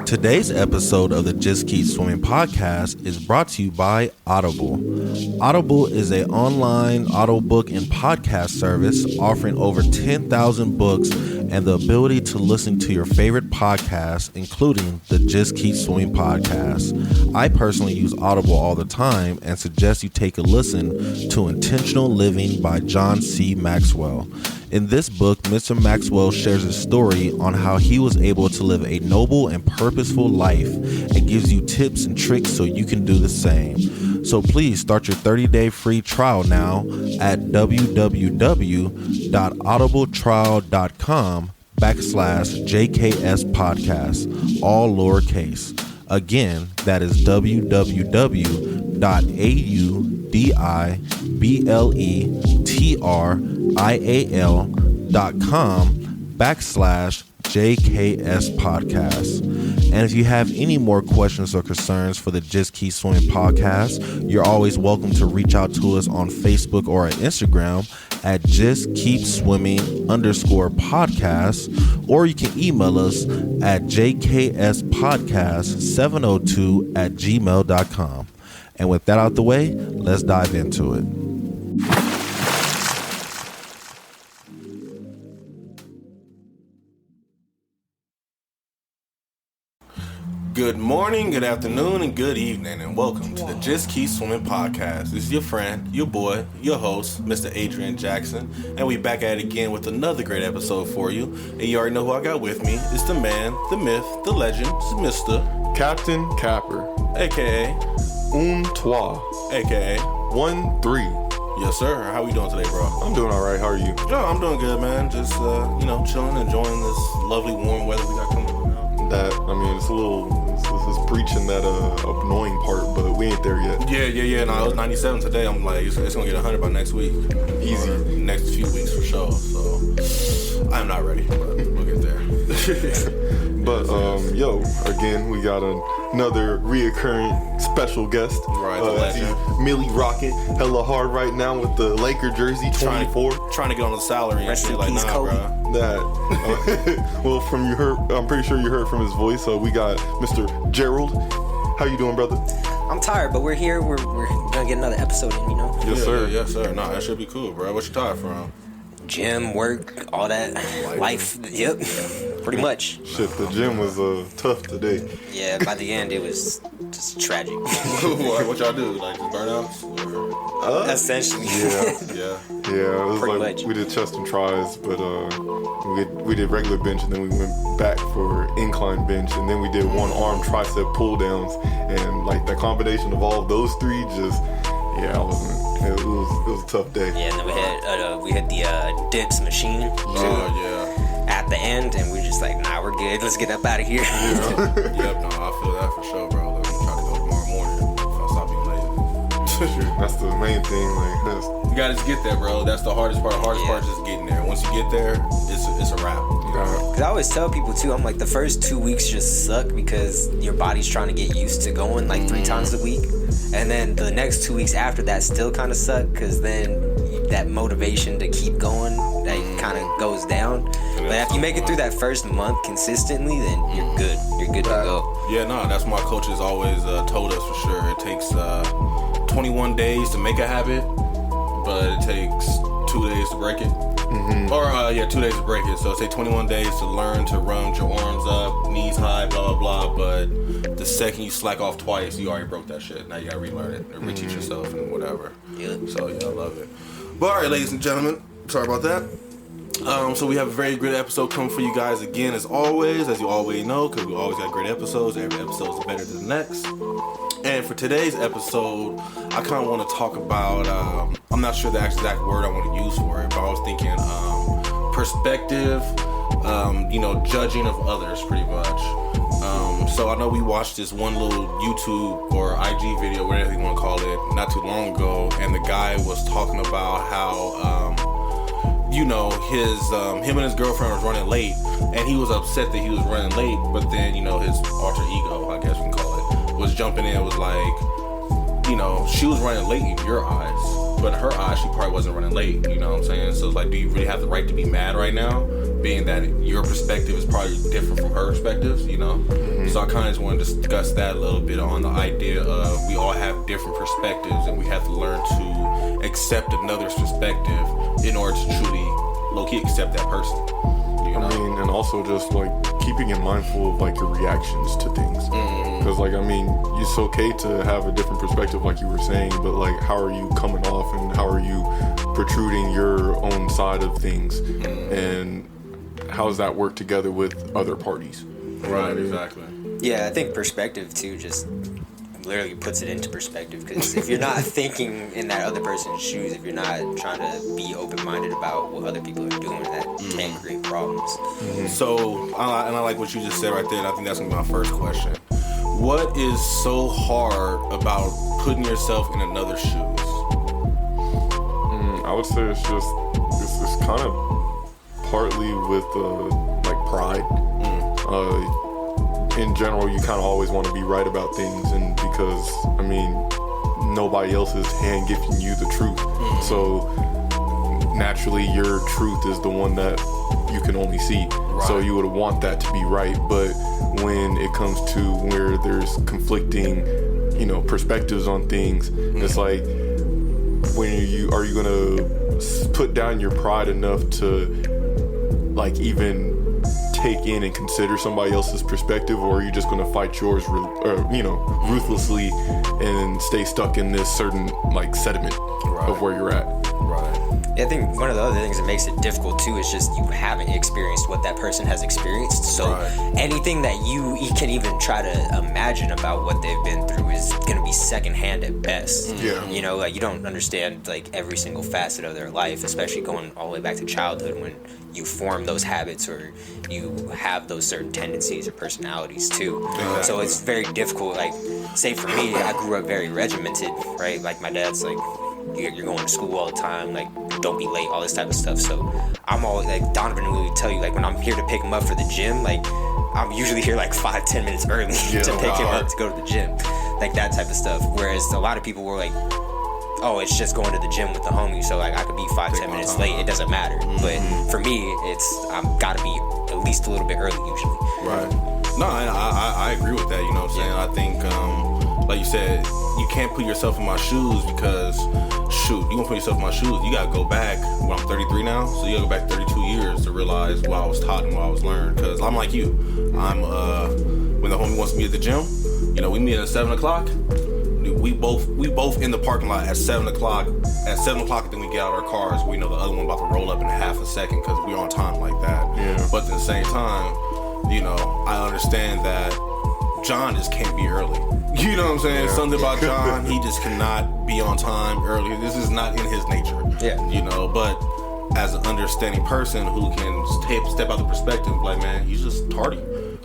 Today's episode of the Just Keep Swimming podcast is brought to you by Audible. Audible is an online audiobook and podcast service offering over 10,000 books and the ability to listen to your favorite podcasts, including the Just Keep Swimming podcast. I personally use Audible all the time and suggest you take a listen to Intentional Living by John C. Maxwell. In this book, Mr. Maxwell shares his story on how he was able to live a noble and purposeful life and gives you tips and tricks so you can do the same. So please start your 30-day free trial now at www.audibletrial.com/JKS podcast, all lowercase. Again, that is www.audibletrial.com/JKS podcast. And if you have any more questions or concerns for the Just Keep Swimming podcast, you're always welcome to reach out to us on Facebook or at Instagram at justkkeepswimming_podcast, or you can email us at jkspodcast702@gmail.com. And with that out the way, let's dive into it. Good morning, good afternoon, and good evening, and welcome to the Just Keep Swimming podcast. This is your friend, your boy, your host, Mr. Adrian Jackson, and we back at it again with another great episode for you. And you already know who I got with me. It's the man, the myth, the legend, it's Mr. Captain Capper, a.k.a. Trois, a.k.a. 1-3. Yes, sir. How we doing today, bro? I'm doing all right. How are you? No, I'm doing good, man. Just, chilling, enjoying this lovely warm weather we got coming on now. It's preaching that annoying part, but we ain't there yet. Yeah. No, it was 97 today. I'm like, it's gonna get 100 by next week. Easy. Next few weeks for sure. So I'm not ready, but we'll get there. But again, we got another reoccurring special guest. Right, the legend. Millie rocking hella hard right now with the Laker jersey, 24. Trying to get on the salary and shit. Like, nah, bro. Well, I'm pretty sure you heard from his voice. So we got Mr. Gerald. How you doing, brother? I'm tired, but we're here. We're gonna get another episode in, you know? Yes, sir. Yes, sir. Nah, that should be cool, bro. What you tired from? Gym, work, all that. Life. Yep. Pretty much. Shit, the gym was tough today. Yeah, by the end, it was just tragic. What y'all do? Like burnouts? Essentially. Yeah. Yeah, it was pretty like much. We did chest and tries, but we did regular bench, and then we went back for incline bench, and then we did one arm tricep pull downs, and like the combination of all of those three just, it was a tough day. Yeah, and then we had the dips machine. At the end, and we're just like, nah, we're good. Let's get up out of here. Yep, no, I feel that for sure, bro. I'm trying to go tomorrow morning if I stop being lazy. That's the main thing. You gotta just get there, bro. That's the hardest part. The hardest part is just getting there. Once you get there, it's a wrap. Because I always tell people too, I'm like, the first 2 weeks just suck because your body's trying to get used to going like 3 times a week, and then the next 2 weeks after that still kind of suck because then that motivation to keep going that kind of goes down. But if you make it through that first month consistently, then you're good. You're good to go. Yeah, no, that's my coaches always told us for sure. It takes 21 days to make a habit, but it takes 2 days to break it. Mm-hmm. Or 2 days to break it. So it takes 21 days to learn to run with your arms up, knees high, blah blah blah. But the second you slack off twice, you already broke that shit. Now you gotta relearn it and reteach yourself and whatever. Yep. So yeah, I love it. But alright, ladies and gentlemen, sorry about that. So we have a very good episode coming for you guys again, as always, as you always know, because we always got great episodes. Every episode is better than the next. And for today's episode, I kind of want to talk about, I'm not sure the exact word I want to use for it, but I was thinking perspective, judging of others, pretty much. So I know we watched this one little YouTube or IG video, whatever you want to call it, not too long ago, and the guy was talking about how, him and his girlfriend was running late, and he was upset that he was running late, but then, his alter ego, I guess we can call it, was jumping in, was like, she was running late in your eyes, but in her eyes, she probably wasn't running late, you know what I'm saying? So it's like, do you really have the right to be mad right now? being that your perspective is probably different from her perspectives, you know? So I kind of just want to discuss that a little bit on the idea of we all have different perspectives and we have to learn to accept another's perspective in order to truly low-key accept that person, you know? I mean, and also just like keeping in mindful of like your reactions to things. Because like, I mean, it's okay to have a different perspective like you were saying, but like how are you coming off and how are you protruding your own side of things, and how does that work together with other parties? Right, exactly. Yeah, I think perspective too just literally puts it into perspective, because if you're not thinking in that other person's shoes, if you're not trying to be open-minded about what other people are doing, that can create problems. So, and I like what you just said right there, and I think that's going to be my first question. What is so hard about putting yourself in another's shoes? I would say it's kind of partly with like pride. In general, you kind of always want to be right about things, and because I mean, nobody else is hand gifting you the truth, so naturally your truth is the one that you can only see. So you would want that to be right, but when it comes to where there's conflicting, you know, perspectives on things, it's like, when are you gonna put down your pride enough to like even take in and consider somebody else's perspective, or are you just gonna fight yours, you know, ruthlessly and stay stuck in this certain like sediment of where you're at? I think one of the other things that makes it difficult too is just you haven't experienced what that person has experienced. So anything that you can even try to imagine about what they've been through is going to be secondhand at best. You know, like you don't understand like every single facet of their life, especially going all the way back to childhood when you form those habits or you have those certain tendencies or personalities too. So it's very difficult. Like, say for me, I grew up very regimented, right? Like my dad's like, you're going to school all the time, like don't be late, all this type of stuff. So I'm always like, Donovan will tell you, like when I'm here to pick him up for the gym, like I'm usually here like 5-10 minutes early to pick him up to go to the gym, like that type of stuff. Whereas a lot of people were like, oh, it's just going to the gym with the homie, so like I could be 5-10 minutes late, it doesn't matter. But for me, it's I've got to be at least a little bit early usually. No, I agree with that, you know what I'm saying? I think like you said, you can't put yourself in my shoes because, shoot, you want to put yourself in my shoes, you got to go back, well, I'm 33 now, so you got to go back 32 years to realize what I was taught and what I was learned. Because I'm like you. I'm, when the homie wants to meet at the gym, you know, we meet at 7 o'clock. We both in the parking lot at 7 o'clock. At 7 o'clock, then we get out our cars. We know the other one about to roll up in half a second because we're on time like that. But at the same time, you know, I understand that John just can't be early. You know what I'm saying? Something about John, he just cannot be on time early. This is not in his nature. You know, but as an understanding person who can step out the perspective, like, man, he's just tardy.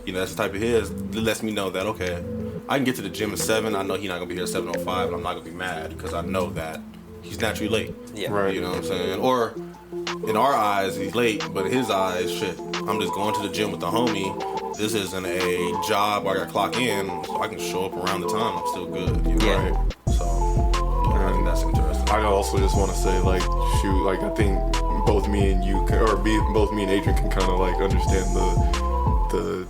You know, that's the type of his. It lets me know that, okay, I can get to the gym at 7. I know he's not going to be here at 7:05, and I'm not going to be mad because I know that he's naturally late. You know what I'm saying? Or in our eyes, he's late, but in his eyes, shit, I'm just going to the gym with the homie. This isn't a job where I got to clock in, so I can show up around the time. I'm still good. You know? So, I think that's interesting. I also just want to say, like, shoot, like, I think both me and you, both me and Adrian can kind of, like, understand the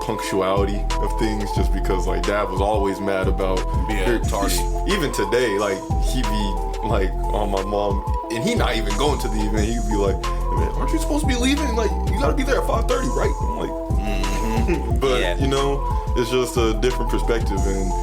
punctuality of things, just because like Dad was always mad about being tardy. Even today, like he be like on my mom, and he not even going to the event. He'd be like, "Man, aren't you supposed to be leaving? Like you gotta be there at 5:30, right?" I'm like, but you know, it's just a different perspective, and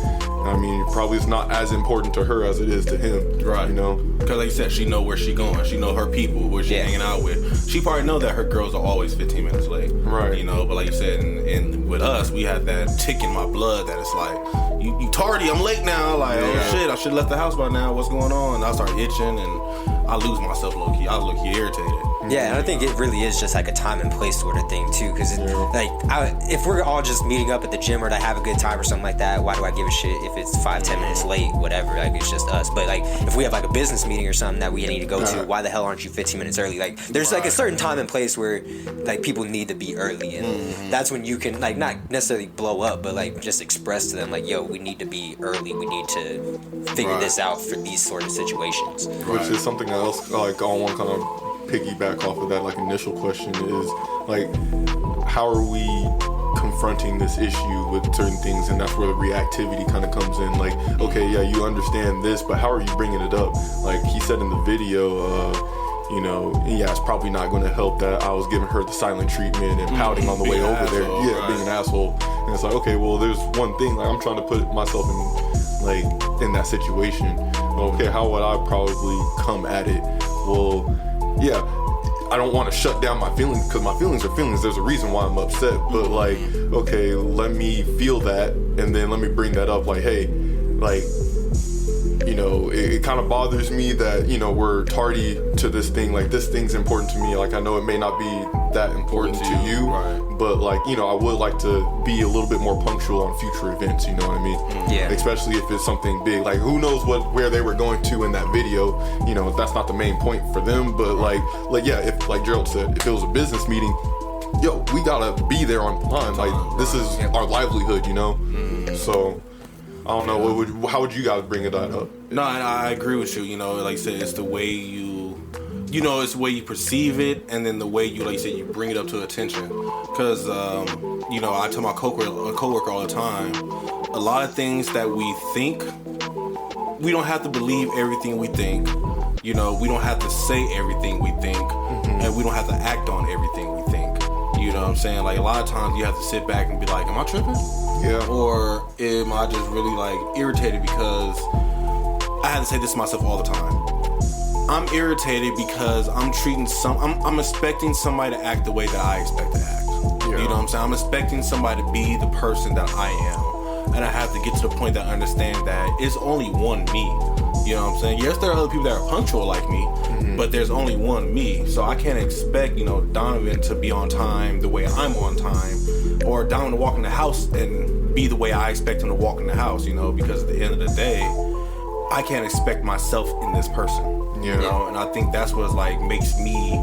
I mean, probably it's not as important to her as it is to him, right? You know, because like you said, she know where she going, she know her people, where she hanging out with. She probably know that her girls are always 15 minutes late, right? You know, but like you said, and with us, we have that tick in my blood that it's like, you tardy, I'm late now. Like, oh shit, I should have left the house by now. What's going on? I start itching and I lose myself low key. I look irritated. Yeah, and I think it really is just like a time and place sort of thing too, because if we're all just meeting up at the gym or to have a good time or something like that, why do I give a shit if it's 5-10 minutes late, whatever? Like it's just us. But like if we have like a business meeting or something that we need to go to, why the hell aren't you 15 minutes early? Like there's like a certain time and place where like people need to be early, and that's when you can like not necessarily blow up, but like just express to them like, yo, we need to be early, we need to figure this out for these sort of situations. Which is something else like I want to kind of piggyback off of that like initial question is like, how are we confronting this issue with certain things? And that's where the reactivity kind of comes in. Like, okay, yeah, you understand this, but how are you bringing it up? Like he said in the video, you know, yeah, it's probably not going to help that I was giving her the silent treatment and pouting on the way over there. Yeah, right. Being an asshole. And it's like, okay, well, there's one thing. Like, I'm trying to put myself in that situation. Okay, how would I probably come at it? Well, yeah, I don't want to shut down my feelings because my feelings are feelings. There's a reason why I'm upset. But like, okay, let me feel that and then let me bring that up. Like, hey, like, you know, it kind of bothers me that, you know, we're tardy to this thing. Like, this thing's important to me. Like, I know it may not be that important to you, right. But like, you know, I would like to be a little bit more punctual on future events. You know what I mean? Yeah. Especially if it's something big. Like, who knows where they were going to in that video? You know, that's not the main point for them. But like yeah, if like Gerald said, if it was a business meeting, yo, we gotta be there on time. Like, this is our livelihood. You know, so. I don't know. How would you guys bring that up? No, I agree with you. You know, like you said, it's the way it's the way you perceive it, and then the way you, like you said, you bring it up to attention. Because, you know, I tell my coworker all the time, a lot of things that we think, we don't have to believe everything we think. You know, we don't have to say everything we think, and we don't have to act on everything we think. You know what I'm saying? Like, a lot of times you have to sit back and be like, am I tripping? Yeah. Or am I just really like irritated because I have to say this to myself all the time. I'm irritated because I'm expecting somebody to act the way that I expect to act. Yeah. You know what I'm saying? I'm expecting somebody to be the person that I am. And I have to get to the point that I understand that it's only one me. You know what I'm saying? Yes, there are other people that are punctual like me, but there's only one me. So I can't expect, you know, Donovan to be on time the way I'm on time, or Donovan to walk in the house and be the way I expect him to walk in the house, you know, because at the end of the day, I can't expect myself in this person. Yeah. You know, and I think that's what like makes me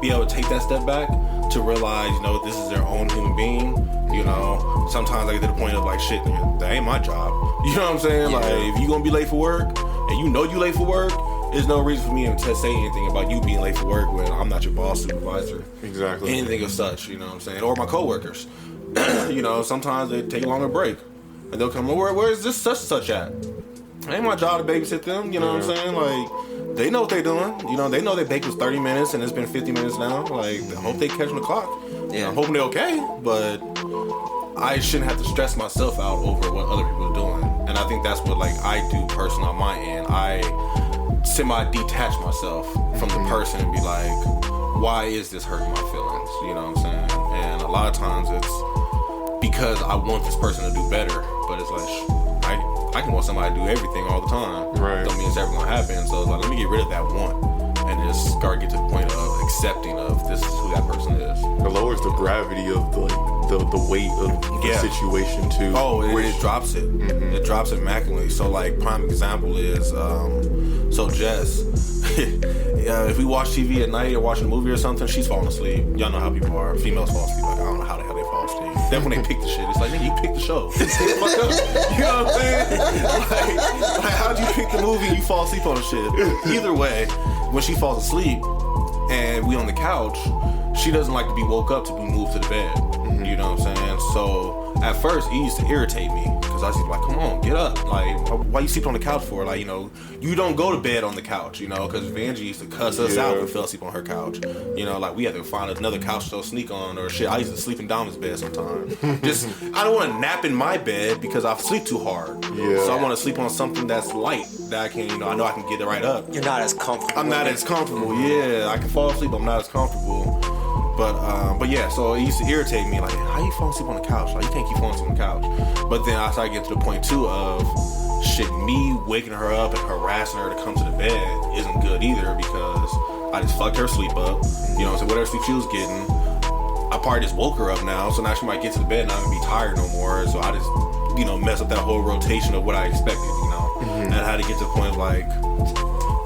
be able to take that step back to realize, you know, this is their own human being. You know, sometimes I get to the point of like, shit, that ain't my job. You know what I'm saying? Yeah. Like, if you gonna be late for work and you know you late for work, there's no reason for me to say anything about you being late for work when I'm not your boss, supervisor. Exactly. Anything of such, you know what I'm saying? Or my coworkers. You know, sometimes they take a longer break and they'll come, where is this such and such at? It ain't my job to babysit them, you know what I'm saying? Like, they know what they're doing. You know, they know their bake was 30 minutes and it's been 50 minutes now. Like, I hope they catching the clock. Yeah. I'm hoping they're okay, but I shouldn't have to stress myself out over what other people are doing. And I think that's what, like, I do personally on my end. I semi-detach myself from the person and be like, why is this hurting my feelings? You know what I'm saying? And a lot of times it's because I want this person to do better, but it's like, I can want somebody to do everything all the time. Right. Don't mean it's ever gonna happen. So it's like, let me get rid of that want and just start get to the point of accepting of this is who that person is. It lowers the gravity of the weight of the situation too. Oh, it drops it. It drops it immaculately. So like, prime example is so Jess, if we watch TV at night or watching a movie or something, she's falling asleep. Y'all know how people are. Females fall asleep. Like, I don't know how the hell they fall asleep. Then when they pick the shit, it's like, nigga, you picked the show. Stay the fuck up. You know what I'm saying? Like, how'd you pick the movie and you fall asleep on the shit? Either way, when she falls asleep and we on the couch, she doesn't like to be woke up to be moved to the bed. You know what I'm saying? So at first, it used to irritate me because I was like, come on, get up. Like, why you sleep on the couch for? Like, you know, you don't go to bed on the couch, you know, because Vanjie used to cuss us out when we fell asleep on her couch. You know, like, we had to find another couch to sneak on or shit. I used to sleep in Dom's bed sometimes. Just, I don't want to nap in my bed because I sleep too hard. Yeah. So I want to sleep on something that's light that I can, you know, I know I can get it right up. You're not as comfortable. I'm not as comfortable, yeah. I can fall asleep, but I'm not as comfortable. But yeah, so it used to irritate me, like, how you falling asleep on the couch? Like, you can't keep falling asleep on the couch. But then I started getting to the point, too, of shit, me waking her up and harassing her to come to the bed isn't good either because I just fucked her sleep up. You know, so whatever sleep she was getting, I probably just woke her up now, so now she might get to the bed and I'm gonna be tired no more. So I just, you know, mess up that whole rotation of what I expected, you know? And I had to get to the point of, like,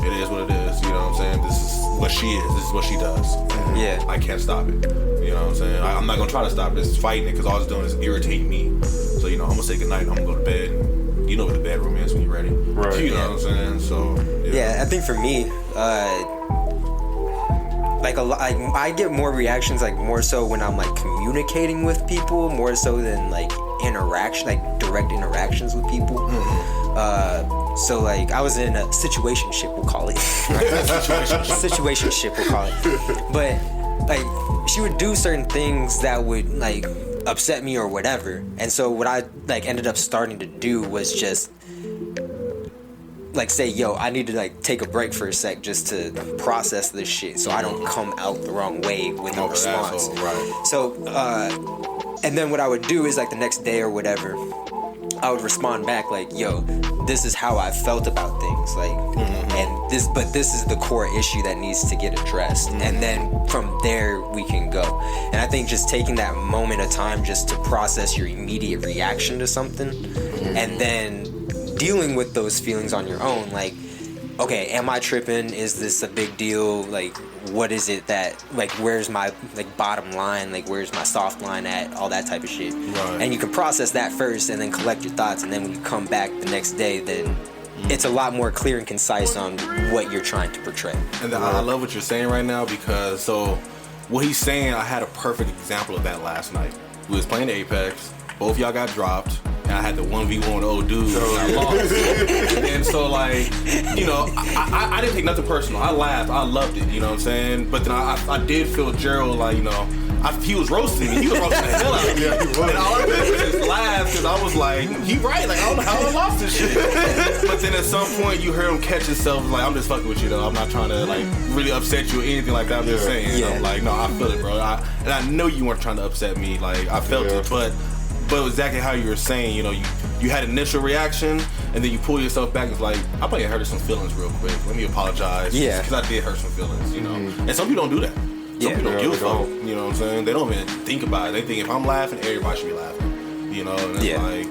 it is what it is, you know what I'm saying? This is what she is, this is what she does. Yeah. I can't stop it. You know what I'm saying? I'm not gonna try to stop it, it's fighting it, because all it's doing is irritating me. So, you know, I'm gonna say goodnight, I'm gonna go to bed. You know what the bedroom is when you're ready. Right. You know what I'm saying? So, yeah, I think for me, like I get more reactions like more so when I'm like communicating with people more so than like direct interactions with people. So like I was in a situationship, we'll call it. Situationship, we'll call it. But like she would do certain things that would like upset me or whatever, and so what I like ended up starting to do was just like say, yo, I need to like take a break for a sec just to process this shit so I don't come out the wrong way with no response. Right. So and then what I would do is like the next day or whatever, I would respond back like, yo, this is how I felt about things, like, and this is the core issue that needs to get addressed, and then from there we can go. And I think just taking that moment of time just to process your immediate reaction to something, and then dealing with those feelings on your own, like, okay, am I tripping? Is this a big deal? Like, what is it that, like, where's my, like, bottom line? Like, where's my soft line at? All that type of shit. Right. And you can process that first and then collect your thoughts. And then when you come back the next day, then it's a lot more clear and concise on what you're trying to portray. And I love what you're saying right now because, so, what he's saying, I had a perfect example of that last night. We was playing Apex. Both y'all got dropped. And I had the 1v1 with old dude and I lost. And so, like, you know, I didn't take nothing personal. I laughed. I loved it, you know what I'm saying? But then I did feel Gerald, like, you know, he was roasting me. He was roasting the hell out of me. And all I did was just laugh because I was like, he right. Like, I don't know how I lost this shit. But then at some point, you heard him catch himself. Like, I'm just fucking with you, though. I'm not trying to, like, really upset you or anything like that. I'm just saying. Yeah. I'm like, no, I feel it, bro. And I know you weren't trying to upset me. Like, I felt it. But exactly how you were saying, you know, you had initial reaction, and then you pull yourself back and it's like, I probably hurt some feelings real quick. Let me apologize. Yeah. Because I did hurt some feelings, you know. And some people don't do that. Some people don't give a fuck. You know what I'm saying? They don't even think about it. They think if I'm laughing, everybody should be laughing. You know, and it's like...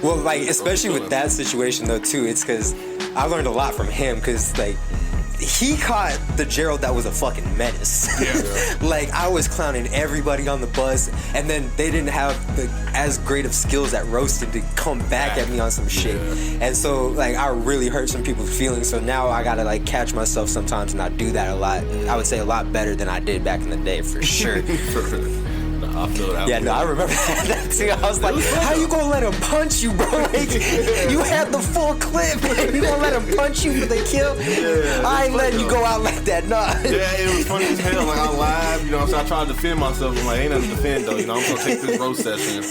Well, like, especially with that situation, though, too, it's because I learned a lot from him, because, like, he caught the Gerald that was a fucking menace. Yeah. Like, I was clowning everybody on the bus, and then they didn't have as great of skills at roasting to come back at me on some shit. And so, like, I really hurt some people's feelings, so now I gotta, like, catch myself sometimes and not do that a lot. I would say a lot better than I did back in the day, for sure. I feel that. Yeah, no, I remember that too. I was like, how you gonna let him punch you, bro? Like, you had the full clip, man. You gonna let him punch you for the kill? I ain't letting you go out like that, nah. Yeah, it was funny as hell. Like, I laughed, you know, so I tried to defend myself. I'm like, ain't nothing to defend, though. You know, I'm gonna take this roast session.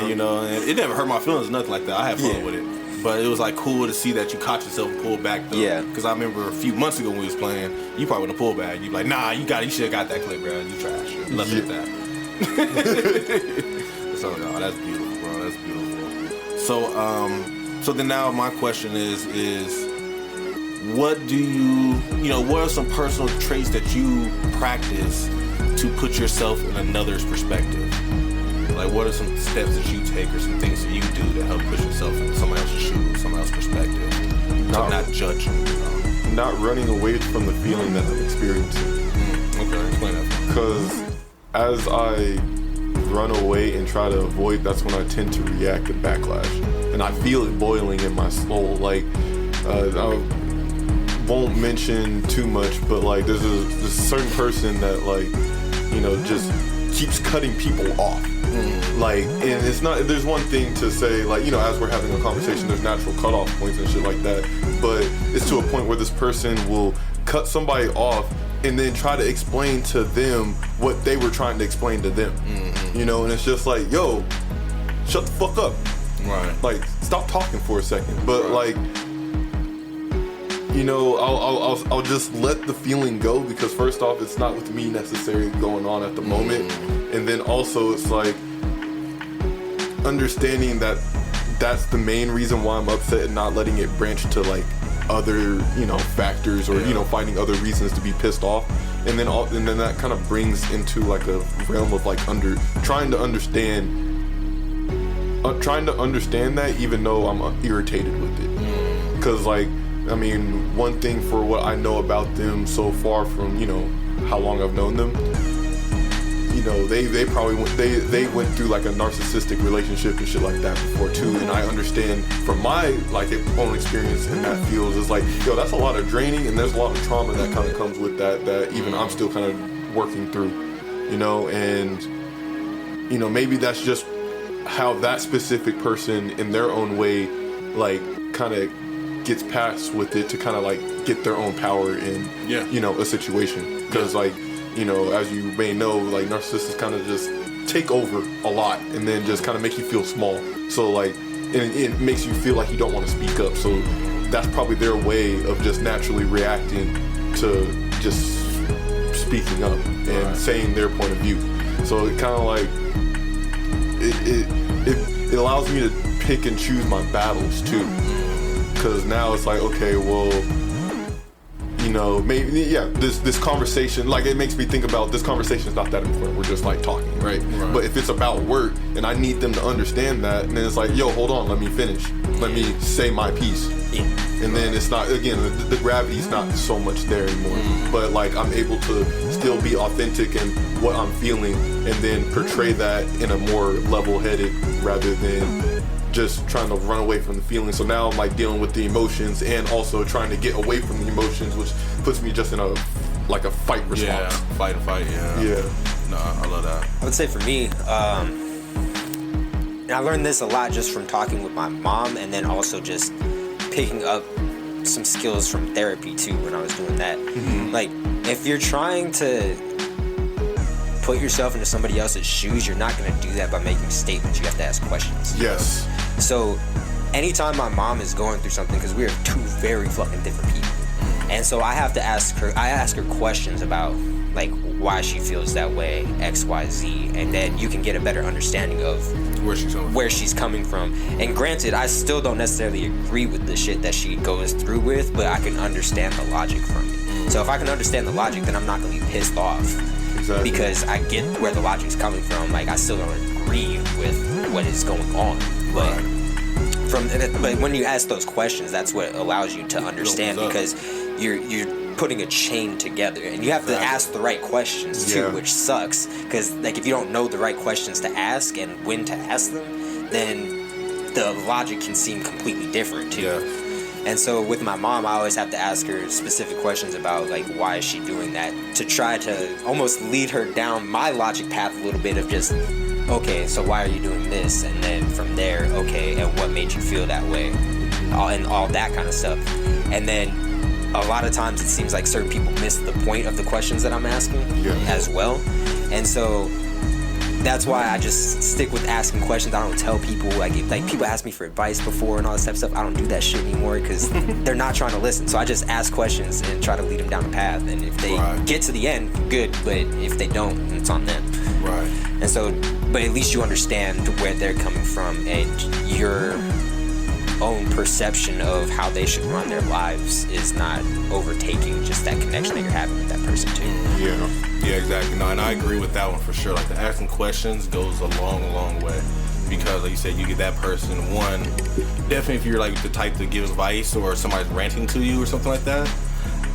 You know, and it never hurt my feelings, nothing like that. I had fun with it. But it was, like, cool to see that you caught yourself and pulled back, though. Yeah. Because I remember a few months ago when we was playing, you probably wouldn't have pulled back. You'd be like, nah, you should have got that clip, bro. You trash. Let's hit that. So no, that's beautiful, bro. That's beautiful. So then now my question is what do what are some personal traits that you practice to put yourself in another's perspective? Like, what are some steps that you take or some things that you do to help put yourself in someone else's shoes, someone else's perspective, to not judge them? You know? Not running away from the feeling that I'm experiencing. Okay, explain that. Because as I run away and try to avoid, that's when I tend to react to backlash. And I feel it boiling in my soul. Like, I won't mention too much, but like, there's a certain person that, like, you know, just keeps cutting people off. Like, and it's not, there's one thing to say, like, you know, as we're having a conversation, there's natural cutoff points and shit like that. But it's to a point where this person will cut somebody off and then try to explain to them what they were trying to explain to them. You know, and it's just like, yo, shut the fuck up. Right. Like, stop talking for a second. But like, you know, I'll just let the feeling go, because first off, it's not with me necessarily going on at the moment. And then also it's like understanding that that's the main reason why I'm upset, and not letting it branch to like other, you know, factors or, you know, finding other reasons to be pissed off. And then that kind of brings into like a realm of like trying to understand that, even though I'm irritated with it. Because like, I mean, one thing for what I know about them so far from, you know, how long I've known them, they probably they went through like a narcissistic relationship and shit like that before too. And I understand from my like own experience in that field is like, yo, that's a lot of draining, and there's a lot of trauma that kind of comes with that even I'm still kind of working through, and maybe that's just how that specific person in their own way like kind of gets past with it to kind of like get their own power in a situation, because like as you may know, like narcissists kind of just take over a lot and then just kind of make you feel small, so like it makes you feel like you don't want to speak up, so that's probably their way of just naturally reacting to just speaking up and saying their point of view. So it kind of like it allows me to pick and choose my battles too, because now it's like, okay, well, maybe this conversation, like, it makes me think about this conversation is not that important, we're just like talking, right? But if it's about work and I need them to understand that, and then it's like, yo, hold on, let me finish, let me say my piece, and then it's not, again, the gravity's not so much there anymore, but like I'm able to still be authentic in what I'm feeling and then portray that in a more level-headed rather than just trying to run away from the feelings. So now I'm like dealing with the emotions and also trying to get away from the emotions, which puts me just in a fight response. Yeah, fight. Yeah. No, I love that. I would say for me, and I learned this a lot just from talking with my mom, and then also just picking up some skills from therapy too when I was doing that. Like, if you're trying to put yourself into somebody else's shoes, you're not going to do that by making statements. You have to ask questions. Yes. So anytime my mom is going through something, because we are two very fucking different people, and so I have to ask her questions about like why she feels that way, X, Y, Z, and then you can get a better understanding of where she's coming from. And granted, I still don't necessarily agree with the shit that she goes through with, but I can understand the logic from it. So if I can understand the logic, then I'm not going to be pissed off. Exactly. Because I get where the logic's coming from. Like, I still don't agree with what is going on, but when you ask those questions, that's what allows you to understand, because you're putting a chain together, and you have to ask the right questions too, which sucks, because like if you don't know the right questions to ask and when to ask them, then the logic can seem completely different too. And so with my mom, I always have to ask her specific questions about like why is she doing that, to try to almost lead her down my logic path a little bit of just, okay, so why are you doing this? And then from there, okay, and what made you feel that way? And all that kind of stuff. And then a lot of times it seems like certain people miss the point of the questions that I'm asking as well. And so that's why I just stick with asking questions. I don't tell people, like people ask me for advice before and all this type of stuff. I don't do that shit anymore because they're not trying to listen. So I just ask questions and try to lead them down the path. And if they get to the end, good. But if they don't, it's on them. Right. And so, but at least you understand where they're coming from, and your own perception of how they should run their lives is not overtaking just that connection that you're having with that person too. Yeah, exactly. No, and I agree with that one for sure. Like, the asking questions goes a long way, because like you said, you get that person, one, definitely if you're like the type to give advice or somebody's ranting to you or something like that,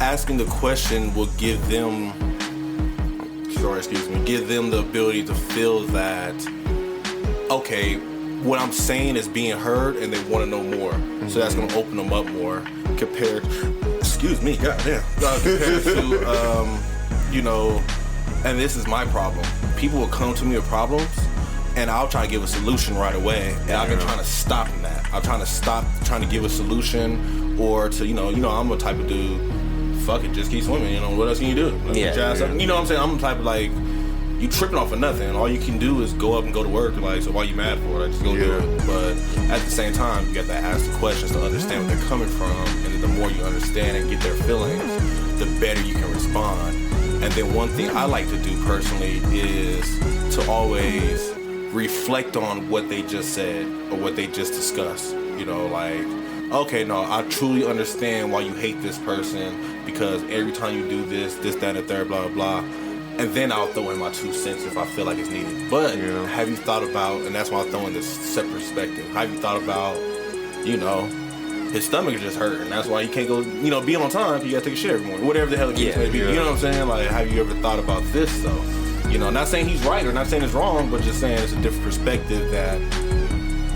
asking the question will give them the ability to feel that, okay, what I'm saying is being heard, and they want to know more. Mm-hmm. So that's going to open them up more compared to, and this is my problem. People will come to me with problems, and I'll try to give a solution right away, and I've been trying to stop that. I'm trying to stop trying to give a solution, or to, I'm a type of dude, fuck it, just keep swimming, what else can you do? You know what I'm saying? I'm the type of, like, you tripping off of nothing. All you can do is go up and go to work. Like, so why you mad for it? Just go do it. But at the same time, you got to ask the questions to understand where they're coming from. And then the more you understand and get their feelings, the better you can respond. And then one thing I like to do personally is to always reflect on what they just said or what they just discussed. Like, okay, no, I truly understand why you hate this person, because every time you do this, that, and the third, blah, blah, blah. And then I'll throw in my 2 cents if I feel like it's needed. But have you thought about, and that's why I'm throwing this separate perspective, have you thought about, his stomach is just hurt, and that's why he can't go, be on time, you gotta take a shit every morning, whatever the hell it may be. You know what I'm saying? Like, have you ever thought about this, though? You know, not saying he's right or not saying it's wrong, but just saying it's a different perspective that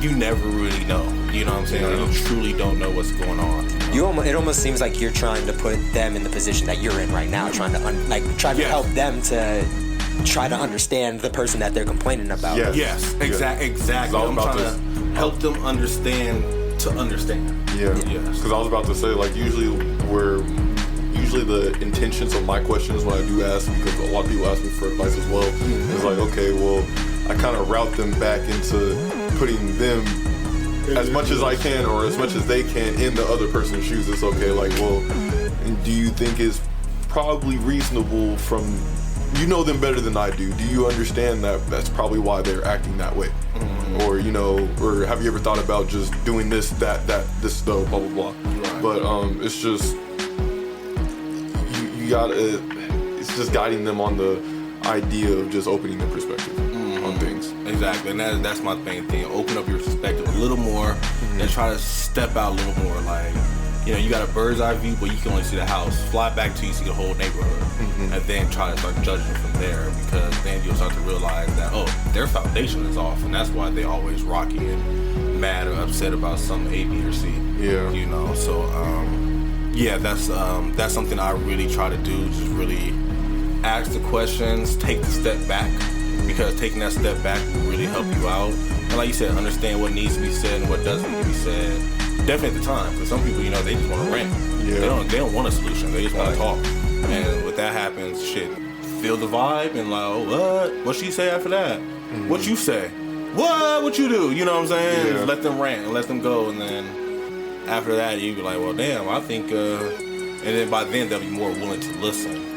you never really know. You know what I'm saying? Like, you truly don't know what's going on. It almost seems like you're trying to put them in the position that you're in right now, trying to help them to try to understand the person that they're complaining about. Yes, exactly. I'm trying to help them understand to understand. Yeah. Yes. Because I was about to say, like, usually the intentions of my questions when I do ask, because a lot of people ask me for advice as well, it's like, okay, well, I kind of route them back into putting them as much as I can or as much as they can in the other person's shoes. It's okay, like, well, do you think it's probably reasonable from, you know them better than I do, do you understand that that's probably why they're acting that way? Or, you know, or have you ever thought about just doing this, this, blah, blah, blah. Right. But it's just, you gotta, it's just guiding them on the idea of just opening their perspective on things. Exactly, and that's my main thing. Open up your perspective a little more and try to step out a little more. Like, you know, you got a bird's eye view, but you can only see the house. Fly back till you see the whole neighborhood, and then try to start judging from there, because then you'll start to realize that, oh, their foundation is off, and that's why they always rocky and mad or upset about some A, B, or C. Yeah. You know, so that's something I really try to do. Just really ask the questions, take the step back, because taking that step back will really help you out. And like you said, understand what needs to be said and what doesn't need to be said. Definitely at the time, because some people, you know, they just want to rant. Yeah. They don't want a solution. They just want to talk. And when that happens, shit, feel the vibe and like, oh, what she say after that? What you say? What you do? You know what I'm saying? Yeah. Just let them rant and let them go, and then after that, you be like, well, damn, I think, and then by then they'll be more willing to listen.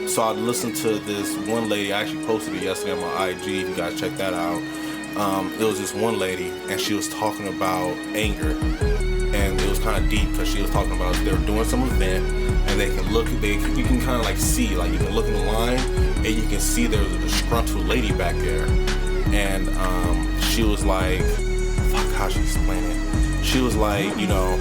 So I listened to this one lady. I actually posted it yesterday on my IG. If you guys check that out. It was this one lady, and she was talking about anger, and it was kind of deep, because she was talking about they were doing some event, and they can look, you can kind of like see, like you can look in the line, and you can see there's a disgruntled lady back there, and she was like, fuck, how she explain it? She was like, you know,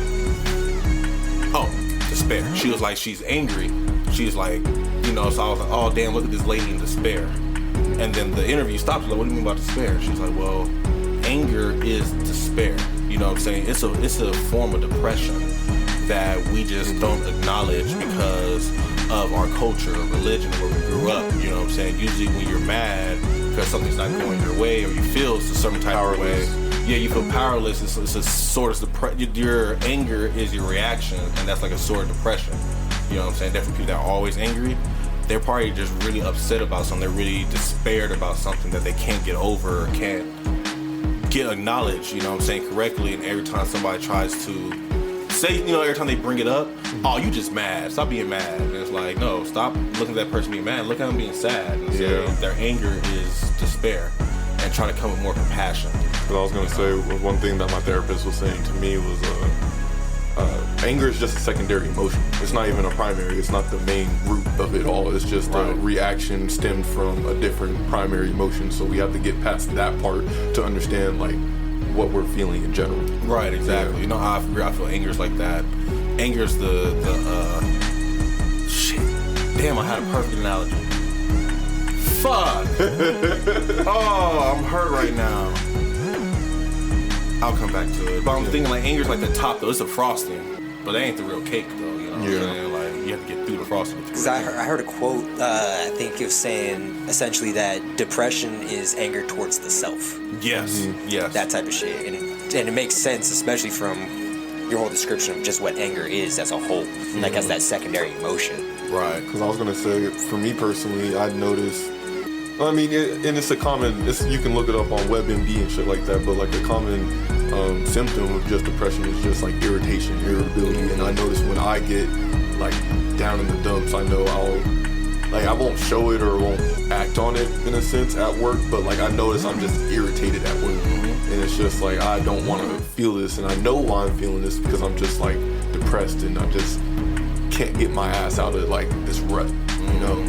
despair. She was like, she's angry. She's like, you know, so I was like, oh damn, look at this lady in despair. And then the interview stopped. Like, what do you mean about despair? She's like, well, anger is despair. You know what I'm saying? It's a form of depression that we just don't acknowledge because of our culture, religion, where we grew up. You know what I'm saying? Usually when you're mad because something's not going your way, or you feel a certain type of way, yeah, you feel powerless. It's a sort of your anger is your reaction, and that's like a sort of depression. You know what I'm saying? Different people that are always angry, they're probably just really upset about something. They're really despaired about something that they can't get over or can't get acknowledged, you know what I'm saying, correctly. And every time somebody tries to say, you know, every time they bring it up, oh, you just mad. Stop being mad. And it's like, no, stop looking at that person being mad. Look at them being sad. And say their anger is despair, and try to come with more compassion. Because I was going to say, one thing that my therapist was saying to me was, anger is just a secondary emotion. It's not even a primary. It's not the main root of it all. It's just a reaction stemmed from a different primary emotion. So we have to get past that part to understand, like, what we're feeling in general. Right, exactly. Yeah. You know how I feel anger is like that. Anger is the shit. Damn, I had a perfect analogy. Fuck. Oh, I'm hurt right now. I'll come back to it. But I'm thinking like anger's like the top though. It's the frosting. But that ain't the real cake though, you know what I'm saying? Like you have to get through the frosting. Because I heard a quote, I think it was saying essentially that depression is anger towards the self. Yes, yes. That type of shit. And it makes sense, especially from your whole description of just what anger is as a whole. Like as that secondary emotion. Right. Because I was going to say, for me personally, I noticed, I mean, and it's a common, you can look it up on WebMD and shit like that, but like a common symptom of just depression is just like irritation, irritability. And I notice when I get like down in the dumps, I know I won't show it or won't act on it in a sense at work, but like I notice I'm just irritated at work. And it's just like, I don't want to feel this. And I know why I'm feeling this because I'm just like depressed and I just can't get my ass out of like this rut, you know?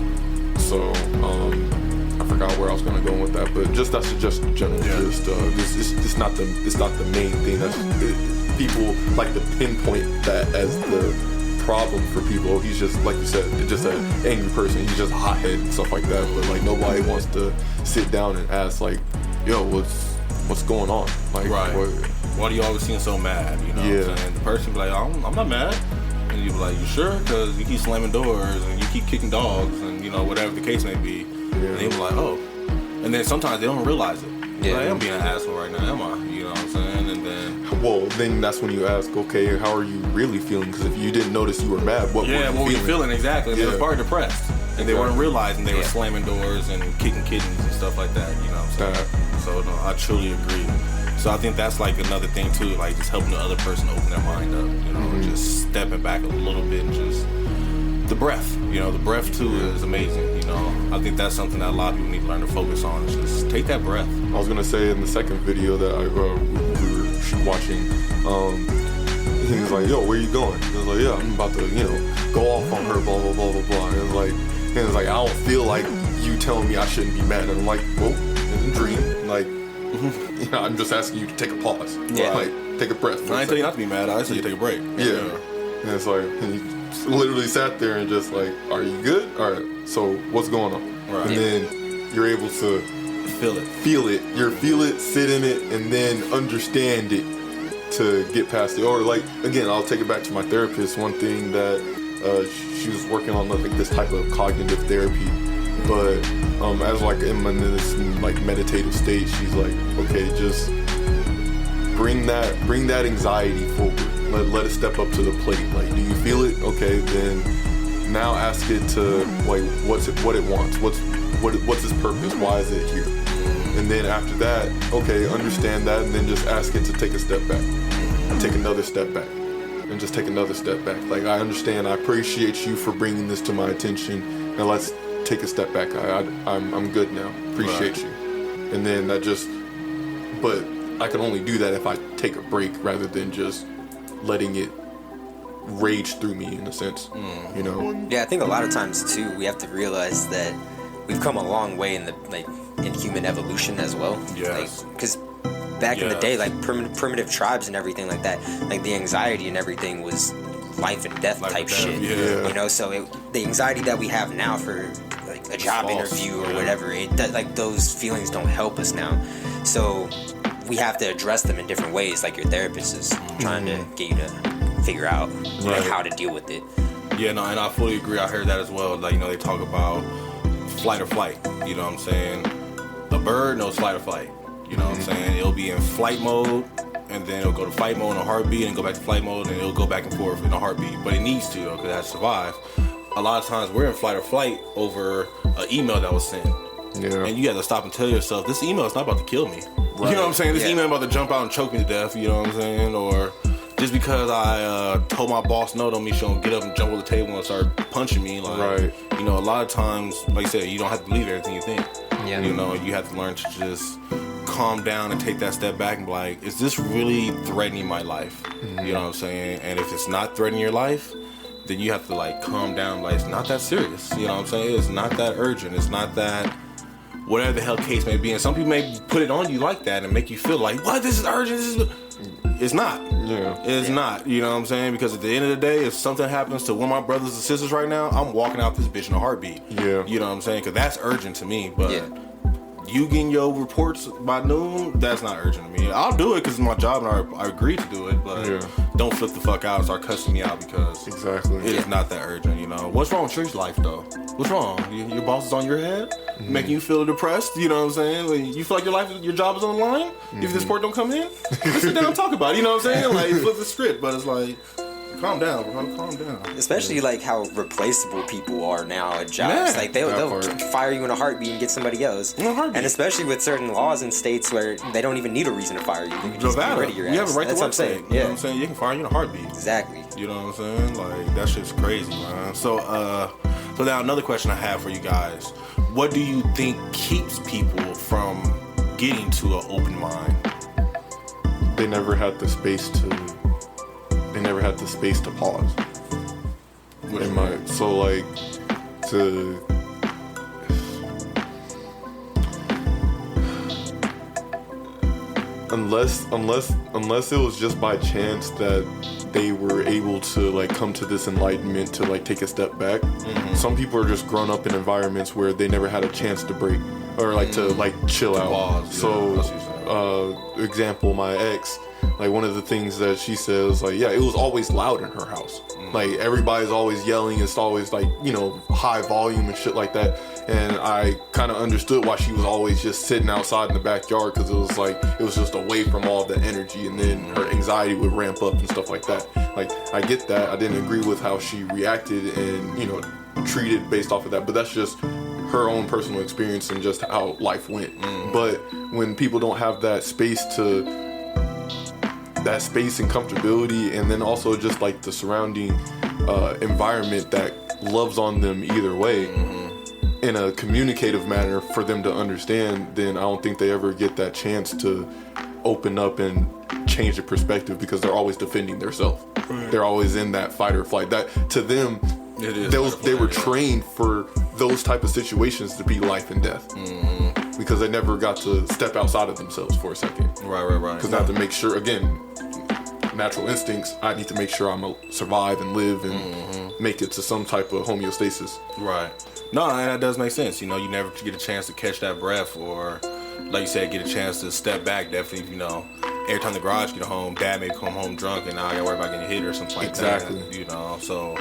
So, I forgot where I was gonna go with that, but that's just general. It's not the main thing. That's people like to pinpoint that as the problem for people. Oh, he's just, like you said, just an angry person. He's just a hothead and stuff like that. But like nobody wants to sit down and ask like, yo, what's going on? Like, right. Why do you always seem so mad? You know what I'm saying? The person be like, I'm not mad. And you be like, you sure? Because you keep slamming doors and you keep kicking dogs and, you know, whatever the case may be. Yeah. And they be like, oh. And then sometimes they don't realize it. Yeah. Like, I'm being an asshole right now, am I? You know what I'm saying? And then... Well, then that's when you ask, okay, how are you really feeling? Because if you didn't notice you were mad, what were you feeling? Exactly. They were probably depressed. And they weren't realizing they were slamming doors and kicking kittens and stuff like that. You know what I'm saying? So, no, I truly agree. So I think that's like another thing too, like just helping the other person open their mind up, you know, just stepping back a little bit and just the breath, you know, the breath too is amazing, you know. I think that's something that a lot of people need to learn to focus on, is just take that breath. I was gonna say in the second video that we were watching, he was like, yo, where you going? I was like, yeah, I'm about to, you know, go off on her, blah, blah, blah, blah, blah. And it was like, I don't feel like you telling me I shouldn't be mad. And I'm like, well, in a dream, like, you know, I'm just asking you to take a pause. Yeah. Like, take a breath. I ain't tell you not to be mad. I said you take a break. Yeah. And it's like, and you literally sat there and just like, are you good? All right. So what's going on? Right. And then you're able to feel it. Feel it, sit in it, and then understand it to get past it. Or like, again, I'll take it back to my therapist. One thing that she was working on, like this type of cognitive therapy. But as like in this like meditative state, she's like, okay, just bring that anxiety forward. Let it step up to the plate. Like, do you feel it? Okay, then now ask it to like what it wants. What's its purpose? Why is it here? And then after that, okay, understand that, and then just ask it to take a step back, and take another step back, and just take another step back. Like, I understand. I appreciate you for bringing this to my attention, and let's take a step back. I'm good now. Appreciate you. And then that just, but I can only do that if I take a break rather than just letting it rage through me in a sense, you know? Yeah, I think a lot of times too, we have to realize that we've come a long way in human evolution as well. Yes. Like, because back in the day, like primitive tribes and everything like that, like the anxiety and everything was life and death type shit. Yeah. You know, so the anxiety that we have now for like a job interview or whatever, like those feelings don't help us now. So we have to address them in different ways, like your therapist is trying to get you to figure out like how to deal with it. Yeah, no, and I fully agree. I heard that as well. Like, you know, they talk about flight or flight. You know what I'm saying? A bird knows flight or flight. You know what I'm saying? It'll be in flight mode, and then it'll go to fight mode in a heartbeat, and go back to flight mode, and it'll go back and forth in a heartbeat. But it needs to, though, because it has to survive. A lot of times we're in flight or flight over an email that was sent. Yeah. And you got to stop and tell yourself, this email is not about to kill me. Right. You know what I'm saying? This email about to jump out and choke me to death. You know what I'm saying? Or just because I told my boss no, don't mean she don't get up and jump on the table and start punching me. Like, you know, a lot of times, like I said, you don't have to believe everything you think. Yeah. You know, you have to learn to just calm down and take that step back and be like, is this really threatening my life? You know what I'm saying? And if it's not threatening your life, then you have to like calm down. Like, it's not that serious. You know what I'm saying? It's not that urgent. It's not that whatever the hell case may be. And some people may put it on you like that and make you feel like, what? This is urgent. It's not. Yeah. It's not. You know what I'm saying? Because at the end of the day, if something happens to one of my brothers and sisters right now, I'm walking out this bitch in a heartbeat. Yeah. You know what I'm saying? Because that's urgent to me. But you getting your reports by noon, that's not urgent to me. I'll do it because it's my job and I agree to do it. But don't flip the fuck out and start cussing me out because it is not that urgent, you know? What's wrong with your life, though? What's wrong? Your boss is on your head? Making you feel depressed? You know what I'm saying? Like, you feel like your job is on the line? If this report don't come in? Let's sit down and talk about it. You know what I'm saying? Like, flip the script. But it's like, calm down, bro. Calm down. Especially like how replaceable people are now at jobs. Like they'll fire you in a heartbeat and get somebody else. In a heartbeat. And especially with certain laws in states where they don't even need a reason to fire you. They can just get rid of your ass. You have a right to work. Saying. You know what I'm saying? You can fire you in a heartbeat. Exactly. You know what I'm saying? Like, that shit's crazy, man. So now another question I have for you guys. What do you think keeps people from getting to an open mind? They never had the space to pause. So like to unless it was just by chance that they were able to like come to this enlightenment to like take a step back. Some people are just grown up in environments where they never had a chance to break or like to like chill out. Pause, So example, my ex, like one of the things that she says, like, yeah, it was always loud in her house. Like everybody's always yelling. It's always like, you know, high volume and shit like that. And I kind of understood why she was always just sitting outside in the backyard, because it was like, it was just away from all the energy, and then her anxiety would ramp up and stuff like that. Like, I get that. I didn't agree with how she reacted and, you know, treated based off of that, but that's just her own personal experience and just how life went. But when people don't have that space and comfortability, and then also just like the surrounding environment that loves on them either way in a communicative manner for them to understand, then I don't think they ever get that chance to open up and change their perspective, because they're always defending themselves. They're always in that fight or flight. That to them, they were trained for those type of situations to be life and death. Because they never got to step outside of themselves for a second. Right. Because I have to make sure, again, natural instincts, I need to make sure I'm gonna survive and live and make it to some type of homeostasis. Right. No, and that does make sense. You know, you never get a chance to catch that breath, or like you said, get a chance to step back. Definitely, you know, every time the garage get home, dad may come home drunk and now I gotta worry about getting hit or something like that. You know, so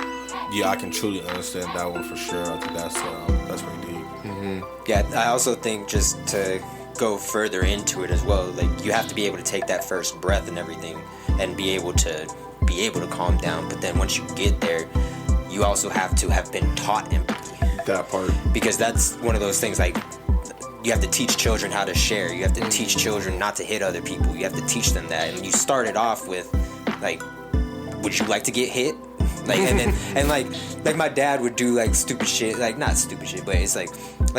yeah, I can truly understand that one for sure. I think that's pretty deep. Yeah, I also think, just to go further into it as well, like, you have to be able to take that first breath and everything and be able to calm down. But then once you get there, you also have to have been taught empathy. That part. Because that's one of those things, like, you have to teach children how to share. You have to teach children not to hit other people. You have to teach them that. And you start it off with, like, would you like to get hit? Like, and then, and like my dad would do like stupid shit, like not stupid shit, but it's like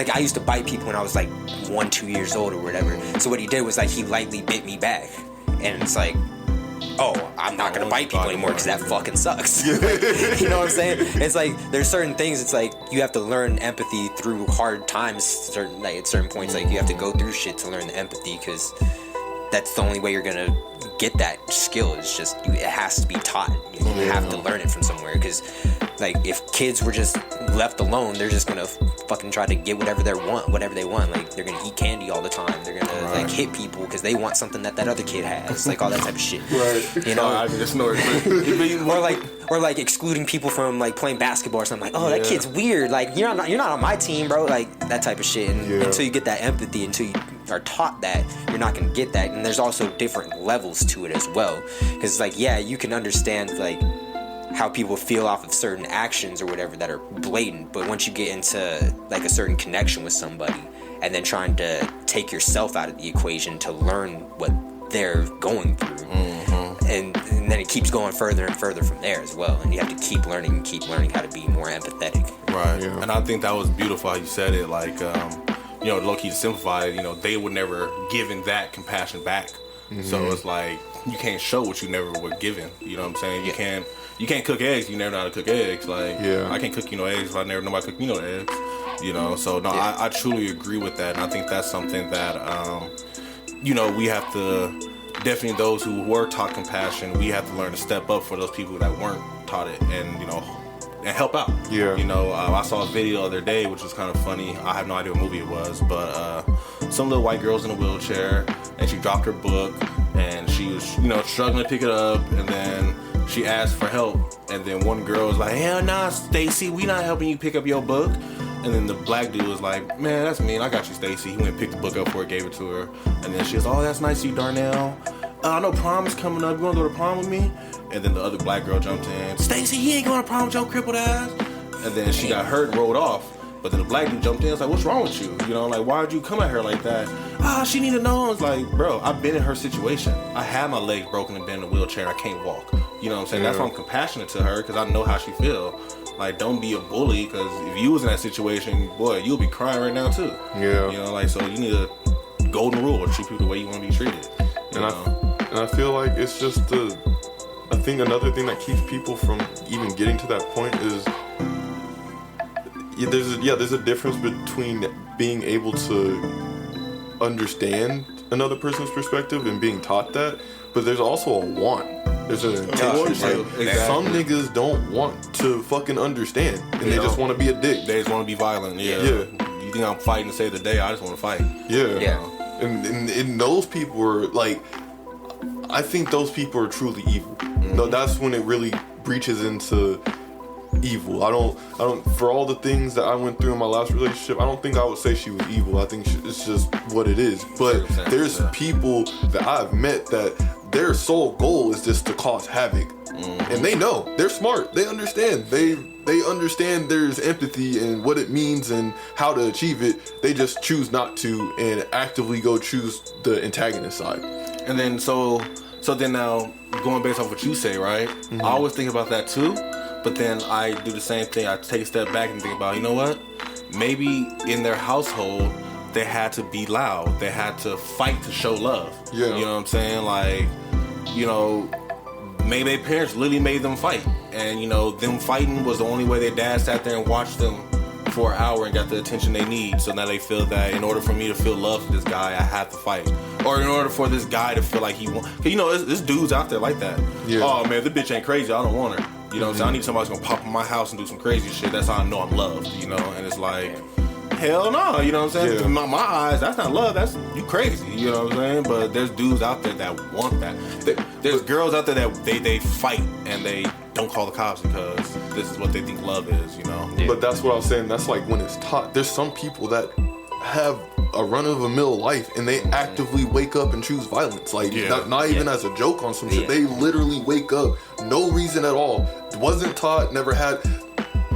I used to bite people when I was like 1-2 years old or whatever. So what he did was like, he lightly bit me back, and it's like, oh, I'm not gonna bite people anymore because that fucking sucks. You know what I'm saying? It's like, there's certain things, it's like, you have to learn empathy through hard times, at certain points, like, you have to go through shit to learn the empathy, because that's the only way you're gonna get that skill. It's just, it has to be taught. You have to learn it from somewhere, because like, if kids were just left alone, they're just gonna fucking try to get whatever they want. Like, they're gonna eat candy all the time. They're gonna like hit people because they want something that other kid has, like all that type of shit. Right. You know, I can just snort. or like excluding people from like playing basketball or something. Like, oh, that kid's weird. Like, you're not on my team, bro. Like, that type of shit. And until you get that empathy, until you are taught that, you're not gonna get that. And there's also different levels to it as well, because like, yeah, you can understand like how people feel off of certain actions or whatever that are blatant, but once you get into like a certain connection with somebody, and then trying to take yourself out of the equation to learn what they're going through, and then it keeps going further and further from there as well, and you have to keep learning how to be more empathetic. Right. And I think that was beautiful how you said it, like, you know, low-key to simplify it, you know, they would never given that compassion back. So it's like, you can't show what you never were given. You know what I'm saying? You can't cook eggs. You never know how to cook eggs. Like, I can't cook, you know, eggs if I never know how to cook, you know, eggs. You know, so no, I truly agree with that. And I think that's something that, you know, we have to, definitely those who were taught compassion, we have to learn to step up for those people that weren't taught it, and, you know, and help out. You know, I saw a video the other day, which was kind of funny. I have no idea what movie it was, but some little white girl's in a wheelchair, and she dropped her book, and she was, you know, struggling to pick it up, and then she asked for help, and then one girl was like, hell nah, Stacy, we not helping you pick up your book. And then the black dude was like, man, that's mean, I got you, Stacy. He went and picked the book up for her, gave it to her, and then she was, oh, that's nice of you, Darnell. I know prom is coming up, you wanna go to prom with me? And then the other black girl jumped in, Stacy, he ain't going to prom with your crippled ass. And then she got hurt and rolled off. But then the black dude jumped in, was like, what's wrong with you? You know, like, why'd you come at her like that? She need to know. I was like, bro, I've been in her situation. I had my legs broken and been in a wheelchair and I can't walk. You know what I'm saying? That's why I'm compassionate to her, because I know how she feel. Like, don't be a bully, because if you was in that situation, boy, you'll be crying right now too. You know, like, so you need a golden rule, treat people the way you want to be treated. And I feel like it's just I think another thing that keeps people from even getting to that point is there's a difference between being able to understand another person's perspective and being taught that, but there's also a want. There's an intention. Exactly. Some niggas don't want to fucking understand, and they just want to be a dick. They just want to be violent. Yeah. You think I'm fighting to save the day? I just want to fight. Yeah. And those people are like, I think those people are truly evil. No, that's when it really breaches into evil. I don't. For all the things that I went through in my last relationship, I don't think I would say she was evil. I think it's just what it is. But there's people that I've met that their sole goal is just to cause havoc, and they know. They're smart. They understand. They understand there's empathy and what it means and how to achieve it. They just choose not to and actively go choose the antagonist side. And then so then now going based off what you say, right? I always think about that too. But then I do the same thing. I take a step back and think about, you know what? Maybe in their household, they had to be loud. They had to fight to show love. Yeah. You know what I'm saying? Like, you know, maybe their parents literally made them fight. And, you know, them fighting was the only way their dad sat there and watched them for an hour and got the attention they need. So now they feel that in order for me to feel love for this guy, I have to fight. Or in order for this guy to feel like he wants... Because, you know, this dude's out there like that. Yeah. Oh, man, this bitch ain't crazy. I don't want her. You know what I'm saying? I need somebody who's gonna pop in my house and do some crazy shit. That's how I know I'm loved, you know? And it's like, hell no, you know what I'm saying? Yeah. In my eyes, that's not love, that's you crazy, you know what I'm saying? But there's dudes out there that want that. There's girls out there that they fight and they don't call the cops because this is what they think love is, you know? Yeah. But that's what I was saying, that's like when it's taught. There's some people that have a run-of-the-mill life and they actively wake up and choose violence. Like, not even as a joke on some shit. They literally wake up, no reason at all. Wasn't taught, never had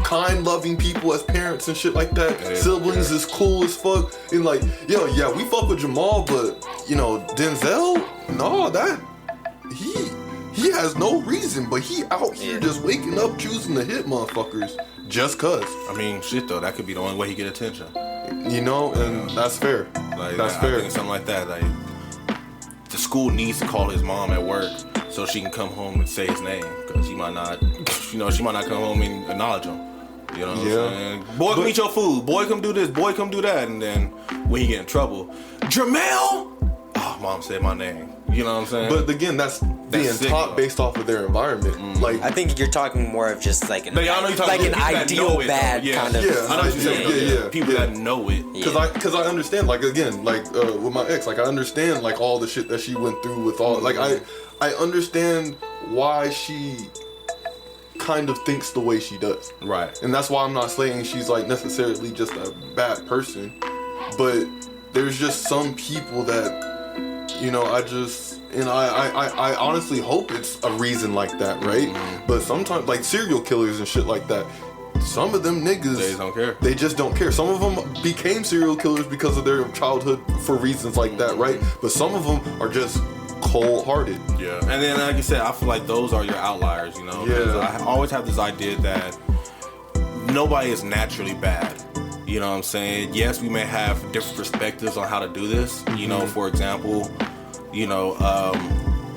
kind, loving people as parents and shit like that. Siblings is cool as fuck. And like, yeah, we fuck with Jamal, but, you know, Denzel? No, that... He has no reason, but he out here just waking up, choosing to hit motherfuckers just cuz. I mean, shit though, that could be the only way he get attention. You know, and that's fair. Like, that's I fair. think something like that. Like, the school needs to call his mom at work so she can come home and say his name, because he might not, you know, she might not come home and acknowledge him. You know what I'm saying? Boy, come eat your food. Boy, come do this. Boy, come do that. And then when he get in trouble, Jamel! Oh, mom said my name. You know what I'm saying? But again, that's being taught based off of their environment. Like, I think you're talking more of just like an, like an ideal bad kind of. Yeah, I know what you're saying. People that know it. Because I understand, like, again, like with my ex, like I understand like all the shit that she went through with all. Like I understand why she kind of thinks the way she does. Right. And that's why I'm not saying she's like necessarily just a bad person, but there's just some people that, you know, I honestly hope it's a reason like that, right? But sometimes, like serial killers and shit like that, some of them niggas, they don't care. They just don't care. Some of them became serial killers because of their childhood for reasons like that, right? But some of them are just cold-hearted. Yeah. And then, like you said, I feel like those are your outliers, you know? Yeah. I always have this idea that nobody is naturally bad. You know what I'm saying? Yes, we may have different perspectives on how to do this. You know, for example, you know,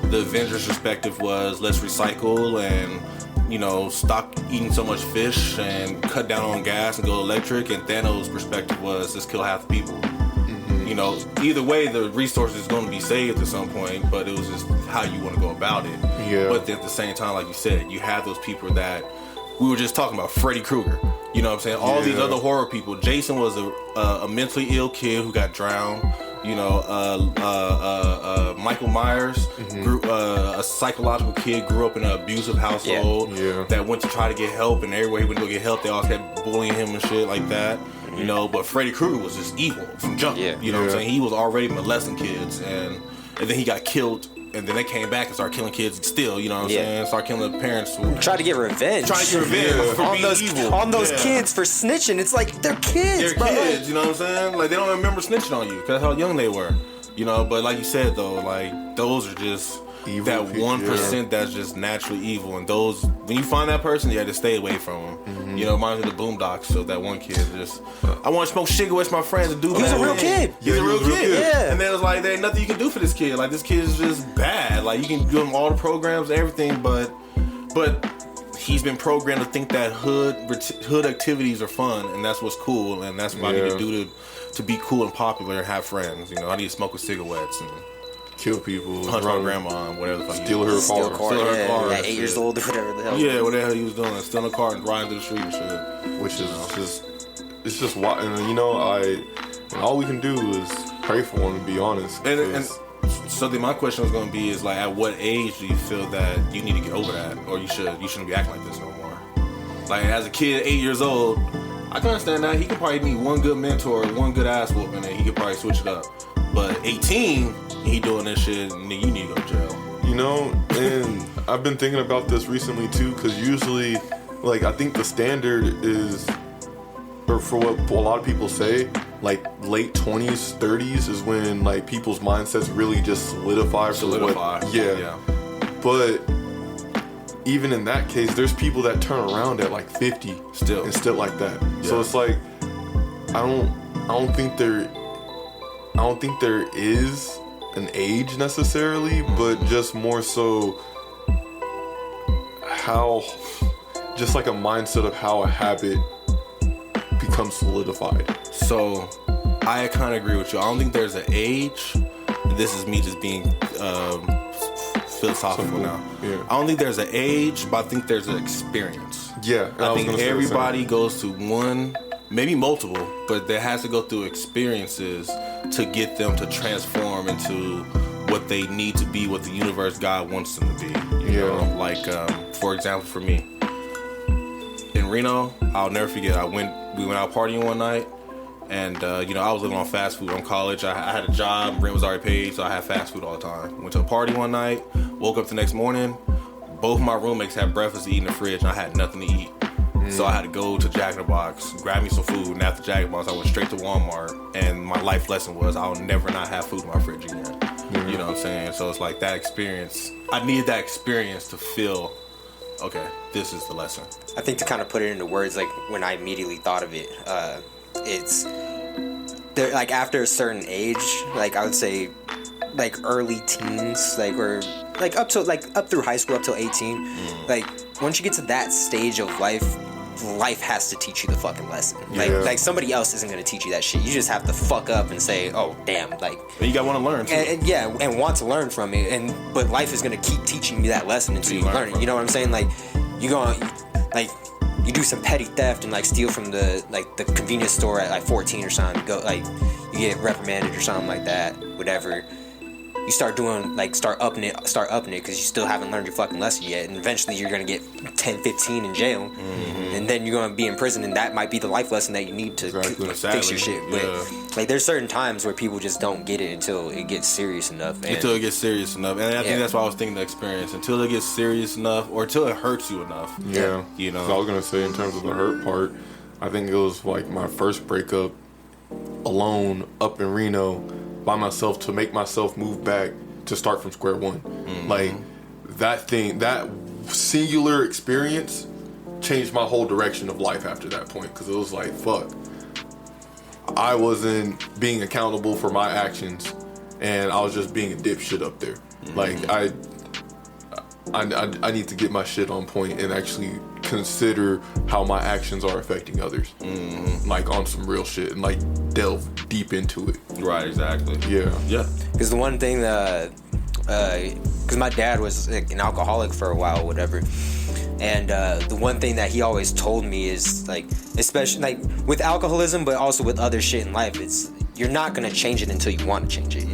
the Avengers' perspective was let's recycle and, you know, stop eating so much fish and cut down on gas and go electric. And Thanos' perspective was let's kill half the people. You know, either way, the resource is going to be saved at some point, but it was just how you want to go about it. Yeah. But at the same time, like you said, you have those people that we were just talking about, Freddy Krueger. You know what I'm saying? All these other horror people. Jason was a mentally ill kid who got drowned. You know, Michael Myers, grew, a psychological kid, grew up in an abusive household that went to try to get help, and everywhere he went to go get help, they always kept bullying him and shit like that. You know, but Freddy Krueger was just evil from jump. You know what I'm saying? He was already molesting kids, and then he got killed. And then they came back and started killing kids still, you know what I'm saying? Start killing the parents. Try to get revenge. For being evil. On those kids for snitching. It's like, they're kids, bro. Kids, you know what I'm saying? Like, they don't remember snitching on you because how young they were. You know, but like you said, though, like, those are just evil that 1% that's just naturally evil. And those, when you find that person, you have to stay away from them. You know, reminds me of the Boondocks. So that one kid just, I want to smoke cigarettes with my friends and do He was a real kid. He's a real kid. Yeah. And then it was like, there ain't nothing you can do for this kid. Like, this kid is just bad. Like, you can give him all the programs and everything, but he's been programmed to think that hood activities are fun, and that's what's cool, and that's what I need to do to be cool and popular and have friends. You know, I need to smoke with cigarettes and kill people, punch my grandma, and whatever the fuck. Steal her car. At 8 years old or whatever the hell. Yeah, what the hell he was doing, stealing a car and riding through the street and shit. Which is just, it's just wild. And you know, and all we can do is pray for him, to be honest. And so then my question was going to be is like, at what age do you feel that you need to get over that, or you shouldn't be acting like this no more? Like as a kid, 8 years old, I can understand that he could probably need one good mentor, one good ass whooping, and he could probably switch it up. But 18, he doing this shit, and then you need to go to jail. You know, and I've been thinking about this recently too, because usually, like, I think the standard is, or for what a lot of people say, like late 20s, 30s is when like people's mindsets really just solidify. Yeah. But even in that case, there's people that turn around at like 50 still like that. Yeah. So it's like I don't think there is an age necessarily, but just more so how, just like a mindset of how a habit becomes solidified. So I kind of agree with you. I don't think there's an age. This is me just being philosophical now. Yeah. I don't think there's an age, but I think there's an experience. Yeah. I think everybody goes to one, maybe multiple, but there has to go through experiences to get them to transform into what they need to be, what the universe, God wants them to be. You know? Like, for example, for me, in Reno, I'll never forget, we went out partying one night, and you know, I was living on fast food on college. I had a job, rent was already paid, so I had fast food all the time. Went to a party one night, woke up the next morning, both my roommates had breakfast to eat in the fridge, and I had nothing to eat. So I had to go to Jack in the Box, grab me some food, and after Jack in the Box, I went straight to Walmart, and my life lesson was I'll never not have food in my fridge again. You know what I'm saying? So it's like that experience. I needed that experience to feel, okay, this is the lesson. I think to kind of put it into words, like when I immediately thought of it, it's there, like after a certain age, like I would say, like early teens, like or like up through high school up till 18, like once you get to that stage of life has to teach you the fucking lesson. Like somebody else isn't gonna teach you that shit. You just have to fuck up and say, oh damn, like. And you gotta want to learn too. And want to learn from it. But life is gonna keep teaching you that lesson until you learn it. You know what I'm saying? Like you go, like you do some petty theft and like steal from the convenience store at like 14 or something. Go like you get reprimanded or something like that. Whatever. You start upping it because you still haven't learned your fucking lesson yet, and eventually you're gonna get 10, 15 in jail, and then you're gonna be in prison, and that might be the life lesson that you need to fix your shit. But like there's certain times where people just don't get it until it gets serious enough. Until it gets serious enough, and I think that's why I was thinking the experience. Until it gets serious enough, or until it hurts you enough. Yeah, you know. So I was gonna say in terms of the hurt part, I think it was like my first breakup, alone up in Reno, by myself, to make myself move back to start from square one. Like that singular experience changed my whole direction of life after that point, because it was like, fuck, I wasn't being accountable for my actions, and I was just being a dipshit up there. Like I need to get my shit on point and actually consider how my actions are affecting others, like on some real shit, and like delve deep into it. Right, exactly. Yeah. Because the one thing that, because my dad was like an alcoholic for a while, or whatever, and the one thing that he always told me is like, especially like with alcoholism, but also with other shit in life, it's you're not gonna change it until you want to change it.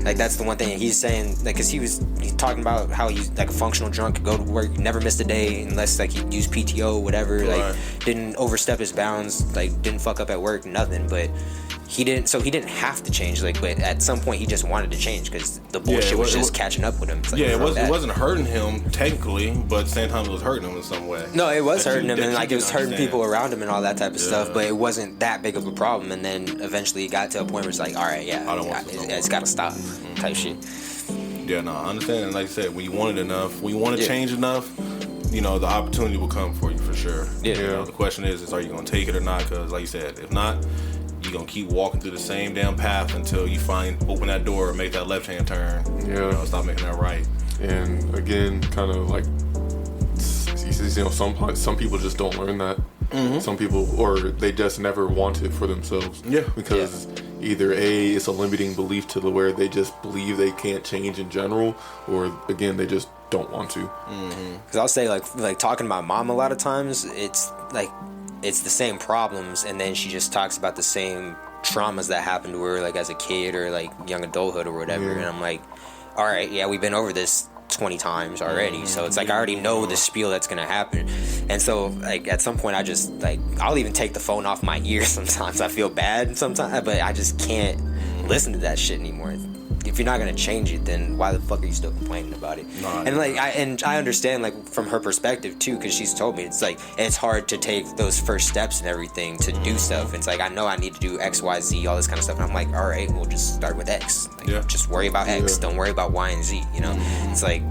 Like that's the one thing he's saying, like, cause he's talking about how he's like a functional drunk, could go to work, never missed a day unless like he used PTO, whatever, like didn't overstep his bounds, like didn't fuck up at work, nothing, but he didn't have to change, like, but at some point he just wanted to change because the bullshit was just catching up with him. Like, it wasn't hurting him technically, but at the same time it was hurting him in some way. No, it was hurting him, and like it was hurting people around him and all that type of stuff, but it wasn't that big of a problem. And then eventually it got to a point where it's like, all right, it's got to stop, type shit. Yeah, no, I understand. And like I said, when you want it enough, when you want to change enough, you know, the opportunity will come for you for sure. Yeah. You know, the question is are you going to take it or not? Because like you said, if not, you're going to keep walking through the same damn path until you open that door and make that left-hand turn. Yeah. You know, stop making that right. And again, kind of like you some people just don't learn that. Some people, or they just never want it for themselves. Yeah. Because either A, it's a limiting belief to the where they just believe they can't change in general, or again, they just don't want to. Because I'll say like talking to my mom a lot of times, it's the same problems, and then she just talks about the same traumas that happened to her like as a kid or like young adulthood or whatever. And I'm like, all right, yeah, we've been over this 20 times already, so it's like I already know the spiel that's gonna happen. And so like at some point I just like I'll even take the phone off my ear sometimes. I feel bad sometimes, but I just can't listen to that shit anymore. If you're not gonna change it, then why the fuck are you still complaining about it? And like I understand like from her perspective too, because she's told me it's like it's hard to take those first steps and everything to do stuff. It's like I know I need to do X, Y, Z, all this kind of stuff, and I'm like, all right, we'll just start with X. Like, just worry about X. Don't worry about Y and Z. You know, it's like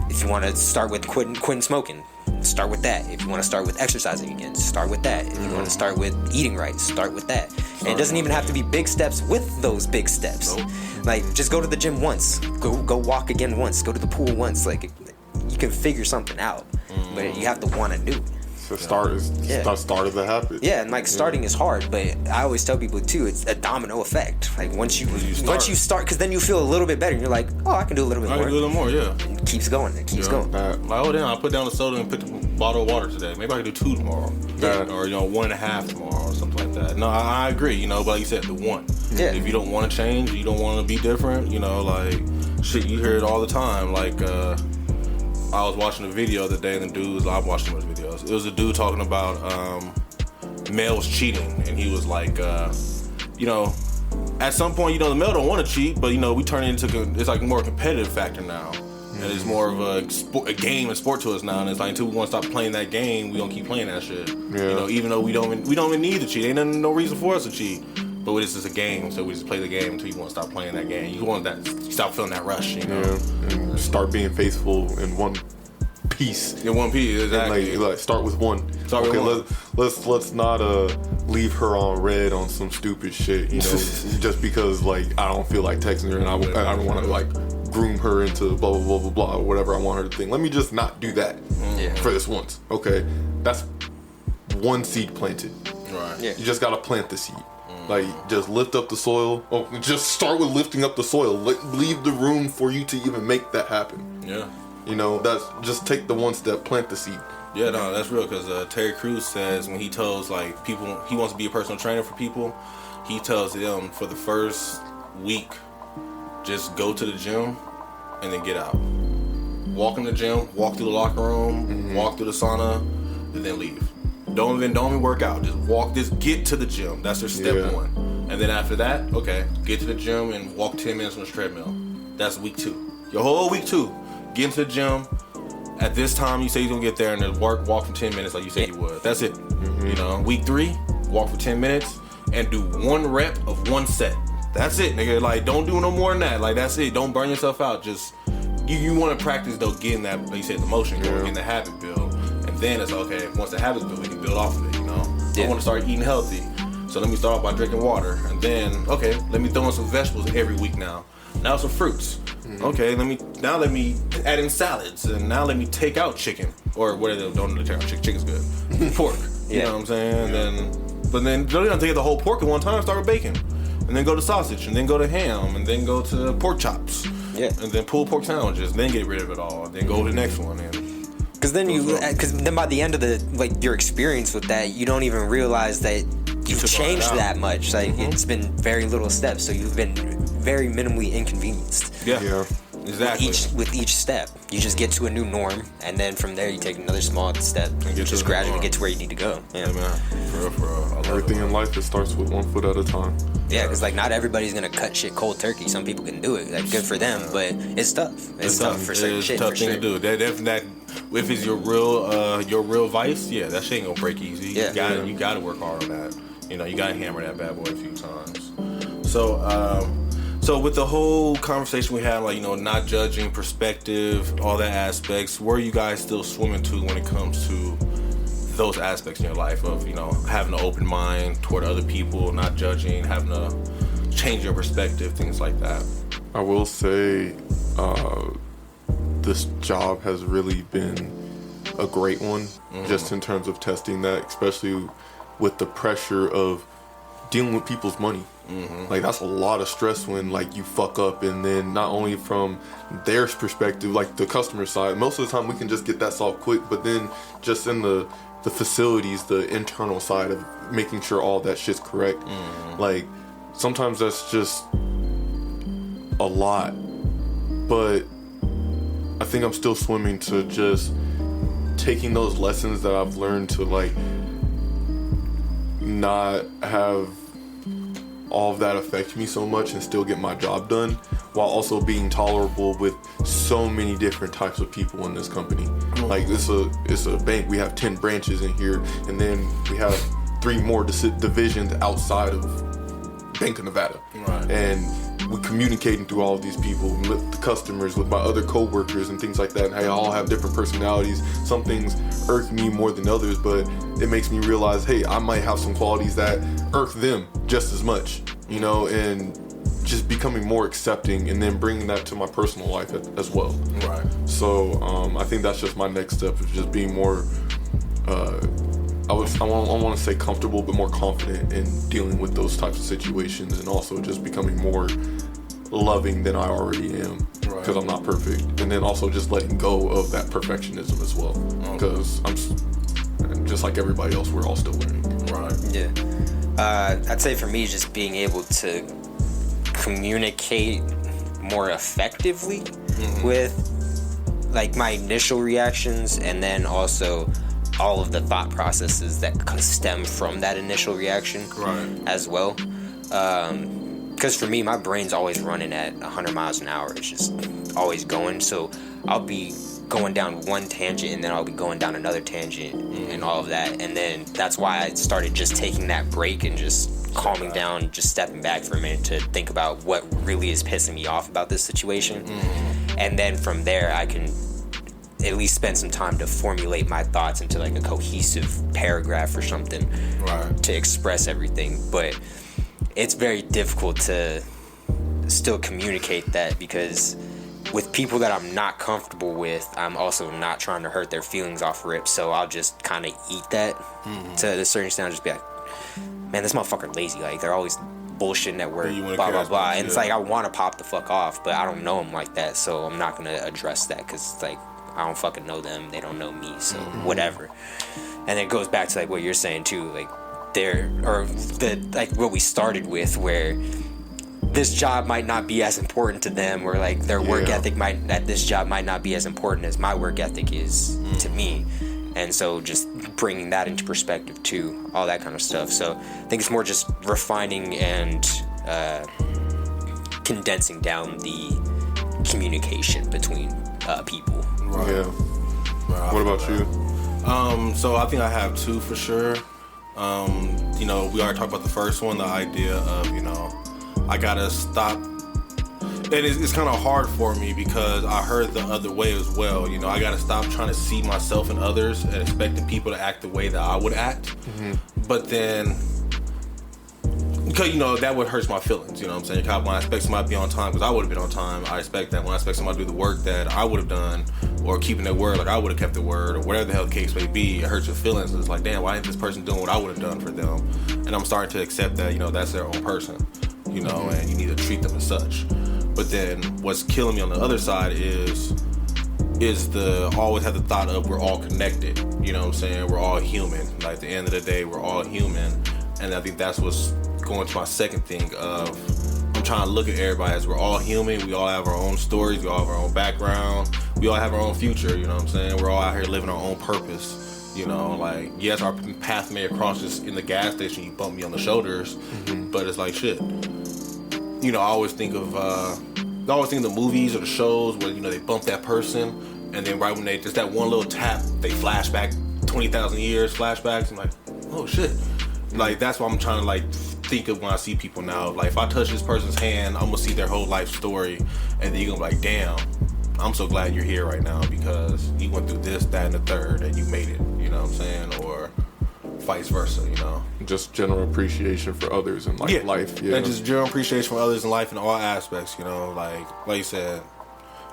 if you want to start with quitting smoking, start with that. If you want to start with exercising again, start with that. If you want to start with eating right, start with that. And it doesn't even have to be big steps with those big steps. Like, just go to the gym once. Go walk again once. Go to the pool once. Like, you can figure something out. But you have to want to do it. So start is a habit. Yeah, and like starting is hard, but I always tell people too, it's a domino effect. Like once you start, because then you feel a little bit better, and you're like, oh, I can do a little bit more. I can do a little more, yeah. And it keeps going. It keeps going. Like, oh, then I'll put down the soda and put the bottle of water today. Maybe I can do 2 tomorrow. Or 1.5 tomorrow, or something like that. No, I agree. But like you said, the one. Yeah. If you don't want to change, you don't want to be different. Like shit, you hear it all the time. Like I was watching a video the day, and the dude I've watched too much videos. It was a dude talking about males cheating, and he was like, at some point, the male don't want to cheat, but we turn it into it's like more a competitive factor now, and it's more of a game and sport to us now. And it's like until we want to stop playing that game, we don't keep playing that shit. Yeah. Even though we don't even need to cheat, ain't no reason for us to cheat. But it's just a game, so we just play the game until you want to stop playing that game. You stop feeling that rush, and start being faithful in one piece. In one piece, exactly. And like start with one. Let's not leave her on red on some stupid shit, just because like I don't feel like texting her and I don't want to like groom her into blah blah blah blah blah or whatever I want her to think. Let me just not do that for this once. Okay, that's one seed planted. Right. Yeah. You just gotta plant the seed. Like, just lift up the soil. Oh, just start with lifting up the soil. Leave the room for you to even make that happen. Yeah. That's just take the one step, plant the seed. Yeah, no, that's real. Because Terry Crews says when he tells like people he wants to be a personal trainer for people, he tells them for the first week, just go to the gym and then get out. Walk in the gym, walk through the locker room, walk through the sauna, and then leave. Don't even work out. Just walk. Just get to the gym. That's their step 1. And then after that, okay, get to the gym and walk 10 minutes on the treadmill. That's week 2. Your whole week 2. Get into the gym. At this time, you say you're gonna get there and then walk for 10 minutes like you said you would. That's it. Week 3, walk for 10 minutes and do 1 rep of 1 set. That's it, nigga. Like, don't do no more than that. Like, that's it. Don't burn yourself out. Just you want to practice though, getting that, like you said, the motion going, getting the habit build. Then it's okay. Once the habits build, we can build off of it. I want to start eating healthy, so let me start off by drinking water, and then okay, let me throw in some vegetables every week now. Now some fruits. Okay, let me add in salads, and now let me take out chicken or whatever. Don't take out chicken. Chicken's good. Pork. You know what I'm saying? But then don't take the whole pork at one time. Start with bacon, and then go to sausage, and then go to ham, and then go to pork chops. Yeah. And then pulled pork sandwiches. Then get rid of it all. And then go to the next one. Because then by the end of your experience with that, you don't even realize that you've changed that much. Like it's been very little steps, so you've been very minimally inconvenienced. Yeah. Exactly. With each step, you just get to a new norm, and then from there you take another small step, and you just gradually get to where you need to go. Yeah, man. For real. Everything in life, it starts with 1 foot at a time. Yeah, because not everybody's gonna cut shit cold turkey. Some people can do it. Like, good for them, but it's tough. It's tough for certain shit. It's a tough thing to do. That if it's your real vice, that shit ain't gonna break easy. You gotta work hard on that. You gotta hammer that bad boy a few times. So with the whole conversation we had, not judging, perspective, all that aspects, where are you guys still swimming to when it comes to those aspects in your life of, having an open mind toward other people, not judging, having to change your perspective, things like that? I will say this job has really been a great one, just in terms of testing that, especially with the pressure of dealing with people's money. Like, that's a lot of stress when, like, you fuck up, and then not only from their perspective, like the customer side, most of the time we can just get that solved quick, but then just in the facilities, the internal side of making sure all that shit's correct. Like, sometimes that's just a lot, but I think I'm still swimming to just taking those lessons that I've learned to, like, not have all of that affect me so much and still get my job done, while also being tolerable with so many different types of people in this company. Like, it's a bank. We have 10 branches in here, and then we have 3 more divisions outside of Bank of Nevada. And we're communicating through all of these people, with the customers, with my other co-workers and things like that. And they all have different personalities. Some things irk me more than others, but it makes me realize, hey, I might have some qualities that irk them just as much, you know, and just becoming more accepting, and then bringing that to my personal life as well. So I think that's just my next step, of just being more I want to say comfortable, but more confident in dealing with those types of situations, and also just becoming more loving than I already am, because I'm not perfect. And then also just letting go of that perfectionism as well, because I'm just like everybody else, we're all still learning. I'd say for me, just being able to communicate more effectively with, like, my initial reactions, and then also all of the thought processes that stem from that initial reaction as well. Because for me, my brain's always running at 100 miles an hour. It's just always going. So I'll be going down one tangent, and then I'll be going down another tangent, and all of that. And then that's why I started just taking that break and just calming down, just stepping back for a minute to think about what really is pissing me off about this situation. And then from there, I can at least spend some time to formulate my thoughts into, like, a cohesive paragraph or something to express everything. But it's very difficult to still communicate that, because with people that I'm not comfortable with, I'm also not trying to hurt their feelings off rip, so I'll just kind of eat that to a certain extent. I'll just be like, man, this motherfucker lazy, like, they're always bullshitting at work, blah blah blah, and it's like, I want to pop the fuck off, but I don't know them like that, so I'm not gonna address that, because, like, I don't fucking know them, they don't know me, so whatever. And it goes back to, like, what you're saying too, like, like what we started with, where this job might not be as important to them, or, like, their work ethic at this job might not be as important as my work ethic is to me. And so just bringing that into perspective too, all that kind of stuff. So I think it's more just refining and condensing down the communication between people. What about you? So I think I have 2 for sure. You know, we already talked about the first one, the idea of, you know, I gotta stop. And it's kind of hard for me, because I heard the other way as well. You know, I gotta stop trying to see myself in others and expecting people to act the way that I would act. But then, because, you know, that would hurt my feelings, you know what I'm saying? When I expect somebody to be on time, because I would have been on time, I expect that. When I expect somebody to do the work that I would have done, or keeping their word like I would have kept their word, or whatever the hell the case may be, it hurts your feelings. It's like, damn, why ain't this person doing what I would have done for them? And I'm starting to accept that, you know, that's their own person, you know, and you need to treat them as such. But then what's killing me on the other side is always have the thought of we're all connected, you know what I'm saying? We're all human. Like, at the end of the day, we're all human. And I think that's what's going to my second thing of, I'm trying to look at everybody as we're all human. We all have our own stories. We all have our own background. We all have our own future, you know what I'm saying? We're all out here living our own purpose, you know? Like, yes, our path may cross just in the gas station, you bump me on the shoulders, but it's like, shit. You know, I always think of the movies or the shows where, you know, they bump that person, and then right when they, just that one little tap, they flash back 20,000 years, flashbacks. I'm like, oh shit. Like, that's what I'm trying to, like, think of when I see people now. Like, if I touch this person's hand, I'm gonna see their whole life story, and then you're gonna be like, damn, I'm so glad you're here right now, because you went through this, that, and the third, and you made it, you know what I'm saying? Or vice versa, you know? Just general appreciation for others in, like, life. And just general appreciation for others in life in all aspects, you know? Like you said,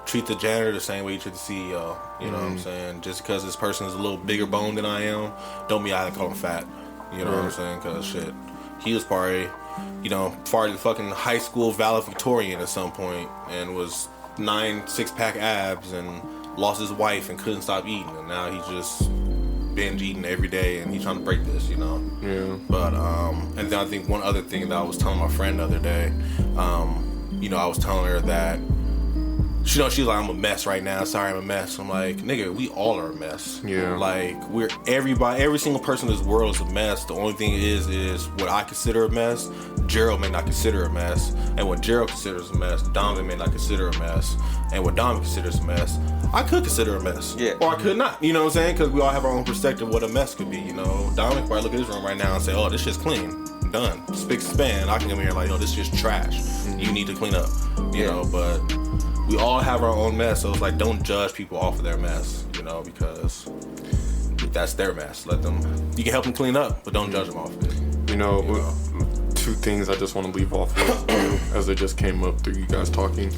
treat the janitor the same way you treat the CEO. You know what I'm saying? Just because this person is a little bigger boned than I am, don't mean I have to call him fat. You know what I'm saying? Because shit, he was probably, part of the fucking high school valedictorian at some point and was 9 6-pack abs and lost his wife and couldn't stop eating, and now he's just binge eating every day and he's trying to break this, Yeah. But and then I think one other thing that I was telling my friend the other day, I was telling her that she's like, I'm a mess right now. Sorry, I'm a mess. I'm like, nigga, we all are a mess. Yeah. Like, every single person in this world is a mess. The only thing is what I consider a mess, Gerald may not consider a mess. And what Gerald considers a mess, Donovan may not consider a mess. And what Donovan considers a mess, I could consider a mess. Yeah. Or I could not. You know what I'm saying? Because we all have our own perspective of what a mess could be, Donovan could probably look at his room right now and say, oh, this shit's clean. Done. Spick span. I can come here like, this shit's trash. You need to clean up. You know, but we all have our own mess, so it's like, don't judge people off of their mess, because that's their mess. You can help them clean up, but don't judge them off of it. Two things I just want to leave off with as they just came up through you guys talking.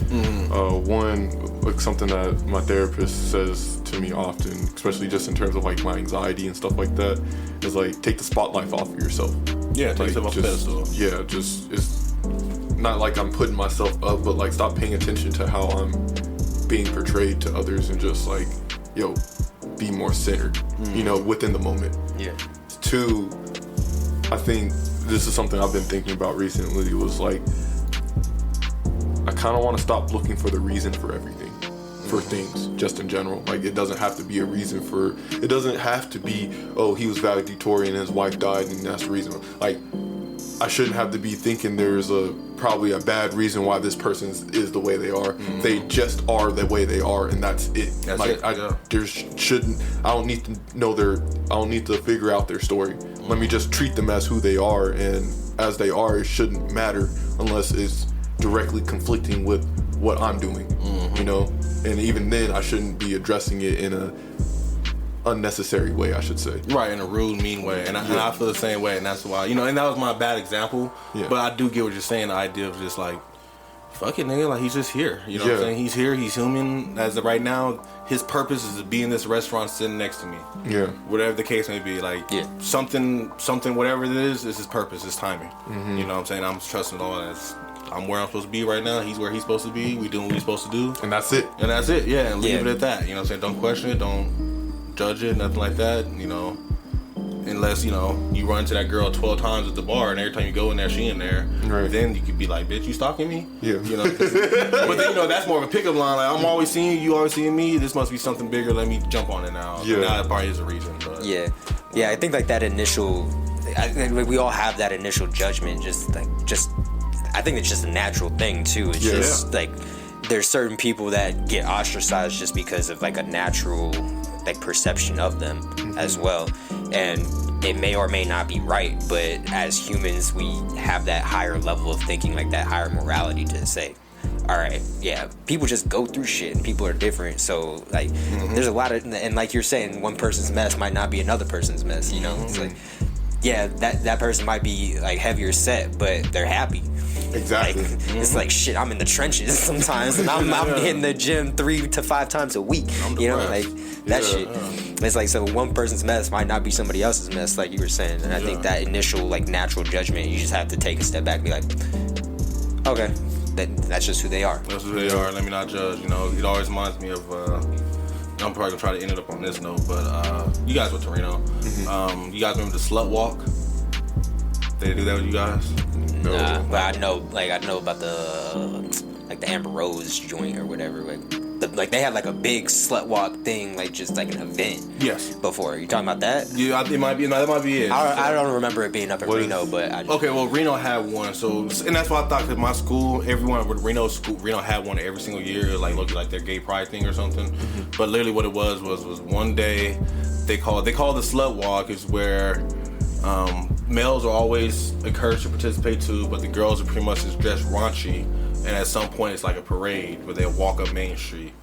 One, like something that my therapist says to me often, especially just in terms of like my anxiety and stuff like that, is like, take the spotlight off of yourself. Yeah, take yourself off the pedestal. Yeah, it's not like I'm putting myself up, but like, stop paying attention to how I'm being portrayed to others and just like, be more centered, within the moment. Yeah. Two, I think this is something I've been thinking about recently, was like, I kind of want to stop looking for the reason for everything, for things, just in general. Like, it doesn't have to be a reason for, it doesn't have to be, oh, he was valedictorian and his wife died and that's the reason. Like, I shouldn't have to be thinking there's probably a bad reason why this person is the way they are. They just are the way they are, and that's it. That's like, it. I don't need to know I don't need to figure out their story. Let me just treat them as who they are, and as they are, it shouldn't matter unless it's directly conflicting with what I'm doing, And even then, I shouldn't be addressing it in a unnecessary way, I should say. Right, in a rude, mean way. And I feel the same way, and that's why, and that was my bad example. Yeah. But I do get what you're saying, the idea of just like, fuck it, nigga, like, he's just here. You know what I'm saying? He's here, he's human. As of right now, his purpose is to be in this restaurant sitting next to me. Yeah. Whatever the case may be, like, something, whatever it is his purpose, his timing. You know what I'm saying? I'm trusting all that. I'm where I'm supposed to be right now. He's where he's supposed to be. We doing what we're supposed to do. And that's it. Yeah, and leave it at that. You know what I'm saying? Don't question it. Don't judge it, nothing like that, unless, you run into that girl 12 times at the bar and every time you go in there, she in there. Right. Then you could be like, bitch, you stalking me? Yeah. But then, that's more of a pickup line. Like, I'm always seeing you, you always seeing me. This must be something bigger. Let me jump on it now. Yeah. Now that probably is a reason. But. Yeah. I think like that initial, I think we all have that initial judgment. I think it's just a natural thing too. It's just like, there's certain people that get ostracized just because of like a natural like perception of them as well, and it may or may not be right, but as humans we have that higher level of thinking, like that higher morality to say, all right, people just go through shit and people are different, so like there's a lot of, and like you're saying, one person's mess might not be another person's mess, it's like, that person might be like heavier set, but they're happy. Exactly. Like, it's like, shit, I'm in the trenches sometimes, and I'm in the gym 3 to 5 times a week. Like that shit. It's like, so one person's mess might not be somebody else's mess, like you were saying. And I think that initial like natural judgment, you just have to take a step back and be like, okay, that's just who they are. That's who they are. Let me not judge. It always reminds me of. I'm probably gonna try to end it up on this note, but you guys went to Reno. You guys remember the slut walk? They do that with you guys? No. Nah, but I know about the Amber Rose joint or whatever. Like they had like a big slut walk thing, like just like an event. Yes. Before, you talking about that? Yeah, it might be. No, that might be it. I don't remember it being up in Reno, but okay. Well, Reno had one, and that's why I thought, cause my school, everyone with Reno had one every single year, like look like their gay pride thing or something. But literally, what it was one day they call the slut walk is where. Males are always encouraged to participate too, but the girls are pretty much just dressed raunchy, and at some point it's like a parade where they walk up Main Street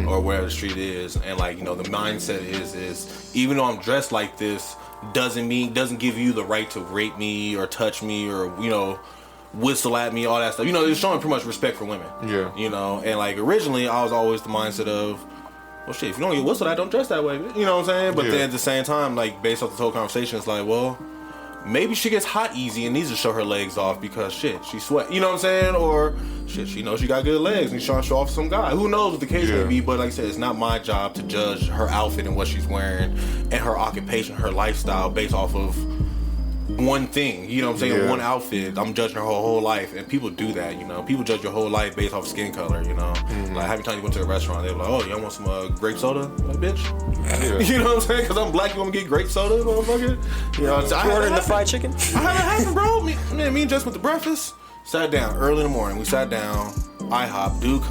or wherever the street is, and like, the mindset is even though I'm dressed like this doesn't give you the right to rape me or touch me or whistle at me, all that stuff. You know, it's showing pretty much respect for women. Yeah. You know, and like originally I was always the mindset of, well, shit, if you don't get whistled at, don't dress that way. You know what I'm saying? But then at the same time, like based off this whole conversation, it's like, well, maybe she gets hot easy and needs to show her legs off because shit, she sweat. You know what I'm saying? Or shit, she knows she got good legs and she's trying to show off some guy. Who knows what the case may be? But like I said, it's not my job to judge her outfit and what she's wearing and her occupation, her lifestyle based off of one thing. You know what I'm saying? One outfit. I'm judging her whole life, and people do that. You know, people judge your whole life based off skin color. You know, like how many times you went to a restaurant, they're like, "Oh, y'all want some grape soda?" I'm like, bitch. You know what I'm saying? Because I'm black, you want me to get grape soda, motherfucker? You know, you ordering the fried chicken? I haven't happened, bro. Me and Jess went to breakfast. Sat down early in the morning. We sat down. IHOP. Dude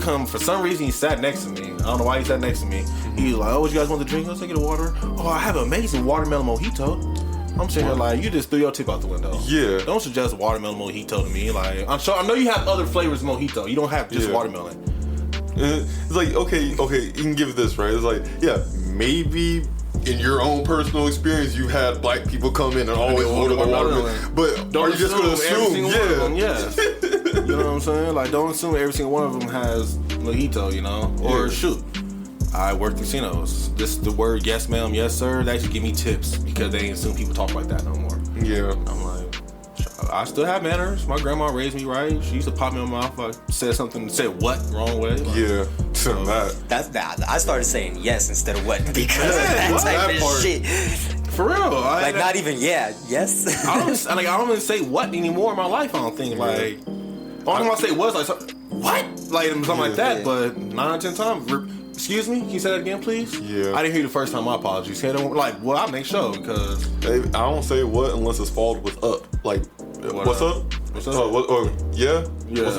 come. For some reason, he sat next to me. I don't know why he sat next to me. He was like, "Oh, what you guys want to drink? Let's get a water." "Oh, I have an amazing watermelon mojito." I'm sitting here like, you just threw your tip out the window. Yeah. Don't suggest watermelon mojito to me. Like, I know you have other flavors of mojito. You don't have just watermelon. It's like, okay, you can give it this, right? It's like, yeah, maybe in your own personal experience, you've had black people come in and always order the watermelon. But don't are you just going to assume? You know what I'm saying? Like, don't assume every single one of them has mojito, you know? Or shoot. I work casinos. This the word yes ma'am, yes sir. They actually give me tips because they ain't assume people talk like that no more. Yeah. I'm like, I still have manners. My grandma raised me right. She used to pop me in my mouth if I said something, said what wrong way. Like, so that's that. I started saying yes instead of what because of that type of shit. For real, like not even yes. I don't even say what anymore in my life. I don't think like. All I say was like what, like something like that. But 9 out of 10 times. Excuse me? Can you say that again, please? Yeah. I didn't hear you the first time. My apologies. Well, I make sure because I don't say what unless it's followed with up. Like, what's up? What's up? Yeah.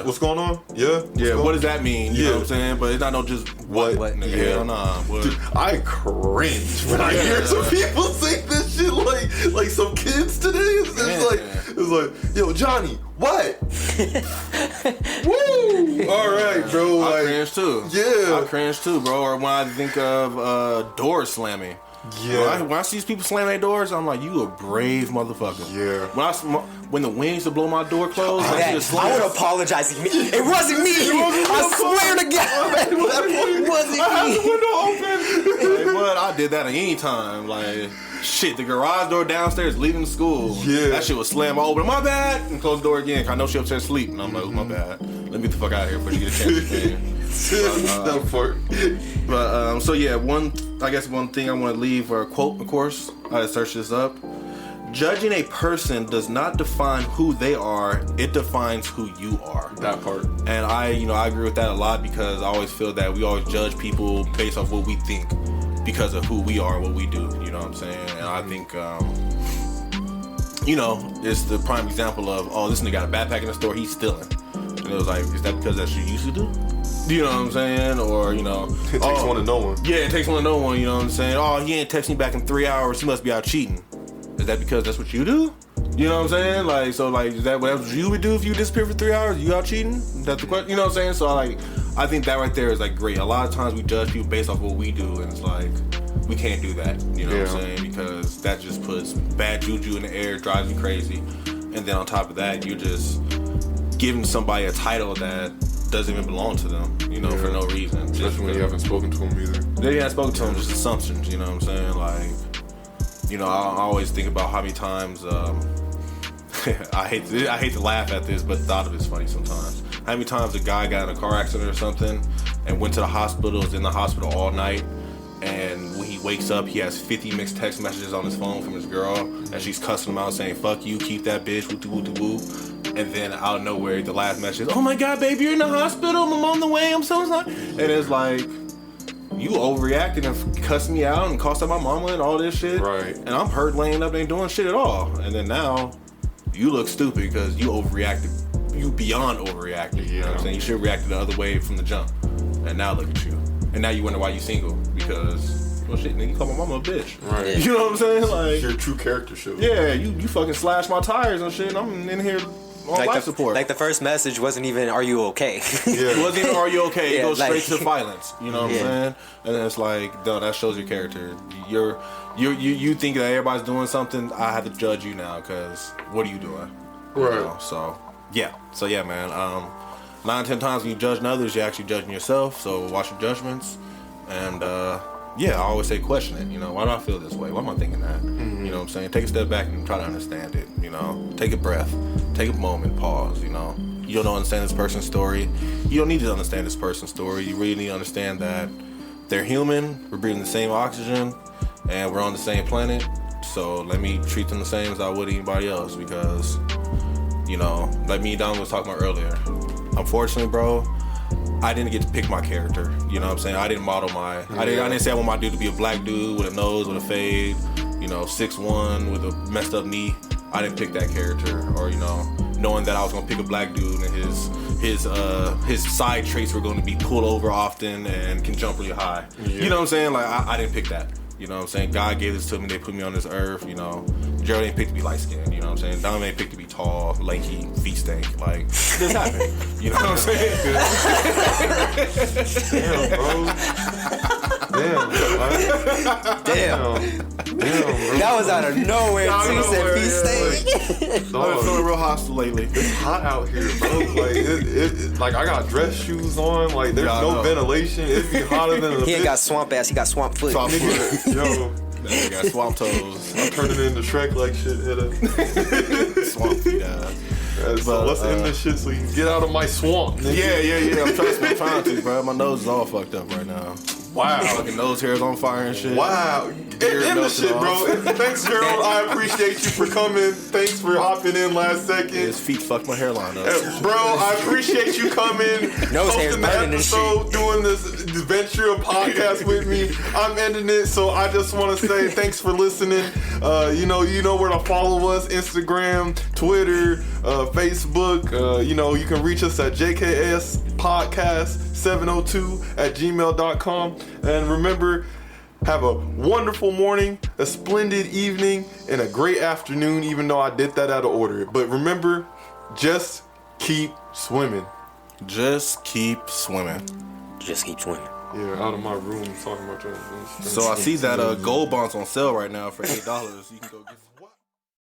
What's going on? Yeah. What does that mean? You know what I'm saying? But it's not no just what. Hell nah. Dude, I cringe when I hear some people say this shit like some kids today. It's like, yo, Johnny, what? Woo! All right, bro. I cringe too. Yeah. I cringe too, bro. Or when I think of doors slamming. Yeah. When I see these people slam their doors, I'm like, you a brave motherfucker. Yeah. When the wind used to blow my door closed, I would apologize. It wasn't me. I swear to God, it wasn't me. I had the window open. But I did that at any time. Like, shit, the garage door downstairs leading to school. Yeah. That shit was slammed. I opened, my bad, and close the door again. I know she upstairs asleep, and I'm like, oh, my bad. Let me get the fuck out of here before you get a chance to But so yeah, one thing I want to leave for a quote, of course. I searched this up. Judging a person does not define who they are; it defines who you are. That part. And I agree with that a lot because I always feel that we always judge people based off what we think because of who we are and what we do. You know what I'm saying? And I think, it's the prime example of, oh, this nigga got a backpack in the store, he's stealing. And it was like, is that because that's what you used to do? You know what I'm saying? Or, it takes one to know one. Yeah, it takes one to know one, you know what I'm saying? Oh, he ain't text me back in 3 hours, he must be out cheating. Is that because that's what you do? You know what I'm saying? Like, so, is that what you would do if you disappeared for 3 hours? You out cheating? That's the question. You know what I'm saying? So, I think that right there is, great. A lot of times we judge people based off what we do, and it's like, we can't do that. You know what I'm saying? Because that just puts bad juju in the air, drives you crazy. And then on top of that, you're just giving somebody a title that doesn't even belong to them, for no reason. Especially when you haven't spoken to them either. They haven't spoken to them, just assumptions, you know what I'm saying? I always think about how many times, I hate to laugh at this, but the thought of it's funny sometimes. How many times a guy got in a car accident or something and went to the hospital, was in the hospital all night, and when he wakes up, he has 50 mixed text messages on his phone from his girl, and she's cussing him out saying, fuck you, keep that bitch, woo-woo-woo-woo. And then out of nowhere, the last message is, oh my God, baby, you're in the hospital, I'm on the way, I'm so sorry. And it's like, you overreacted and cussed me out and cost out my mama and all this shit. Right. And I'm hurt laying up, ain't doing shit at all. And then now, you look stupid because you overreacted. You beyond overreacted. You know what I'm saying? You should have reacted the other way from the jump. And now look at you. And now you wonder why you single. Because, well shit, nigga, you call my mama a bitch. Right. You know what I'm saying? Like, your true character show. Yeah, you fucking slashed my tires and shit, and I'm in here on life support. Like the first message wasn't even, are you okay? It wasn't even, are you okay? It goes straight to violence. You know what I'm saying? And it's like, no, that shows your character. You think that everybody's doing something, I have to judge you now, because what are you doing? You Right. know? So yeah, man. 9 10 times when you judge others, you're actually judging yourself. So watch your judgments, and I always say question it. You know, why do I feel this way? Why am I thinking that? You know what I'm saying? Take a step back and try to understand it. You know, take a breath, take a moment, pause. You know, you don't understand this person's story. You don't need to understand this person's story. You really need to understand that they're human. We're breathing the same oxygen, and we're on the same planet. So let me treat them the same as I would anybody else, because, you know, like me and Don was talking about earlier, unfortunately, bro, I didn't get to pick my character. You know what I'm saying? I didn't model my... I didn't say I want my dude to be a black dude with a nose, with a fade, you know, 6'1", with a messed up knee. I didn't pick that character. Or, you know, knowing that I was going to pick a black dude and his side traits were going to be pulled over often and can jump really high. You know what I'm saying? Like, I didn't pick that. You know what I'm saying? God gave this to me. They put me on this earth. You know, Gerald ain't picked to be light skinned. You know what I'm saying? Dom ain't picked to be tall, lanky, feet stank. Like, this happened. You know what I'm saying? Damn, bro. Damn, bro. That was out of nowhere. Out of Too. nowhere, Said yeah, feet I've been feeling real hostile lately. It's hot out here, bro. Like, like I got dress shoes on. Like, there's no ventilation. It'd be hotter than a He ain't bitch. got swamp ass. He got swamp foot. Swamp foot. Yo, That nigga got swamp toes. I'm turning into Shrek like shit, hitter. Swamp feet ass. So let's end this shit so you can get out of my swamp, nigga. Yeah. I'm trying to, bro. My nose is all fucked up right now. Wow. Fucking nose hairs on fire and shit. Wow. End the shit, bro. Thanks, Gerald. I appreciate you for coming. Thanks for hopping in last second. His feet fucked my hairline up. Bro, I appreciate you coming. Nose hair's hosting the burning and episode, doing this venture of podcast with me. I'm ending it, so I just want to say thanks for listening. You know where to follow us: Instagram, Twitter, Facebook. You can reach us at jkspodcast702@gmail.com. And remember, have a wonderful morning, a splendid evening, and a great afternoon, even though I did that out of order. But remember, just keep swimming. Just keep swimming. Just keep swimming. Yeah, out of my room talking about your... So I see that gold bonds on sale right now for $8. You can go get some.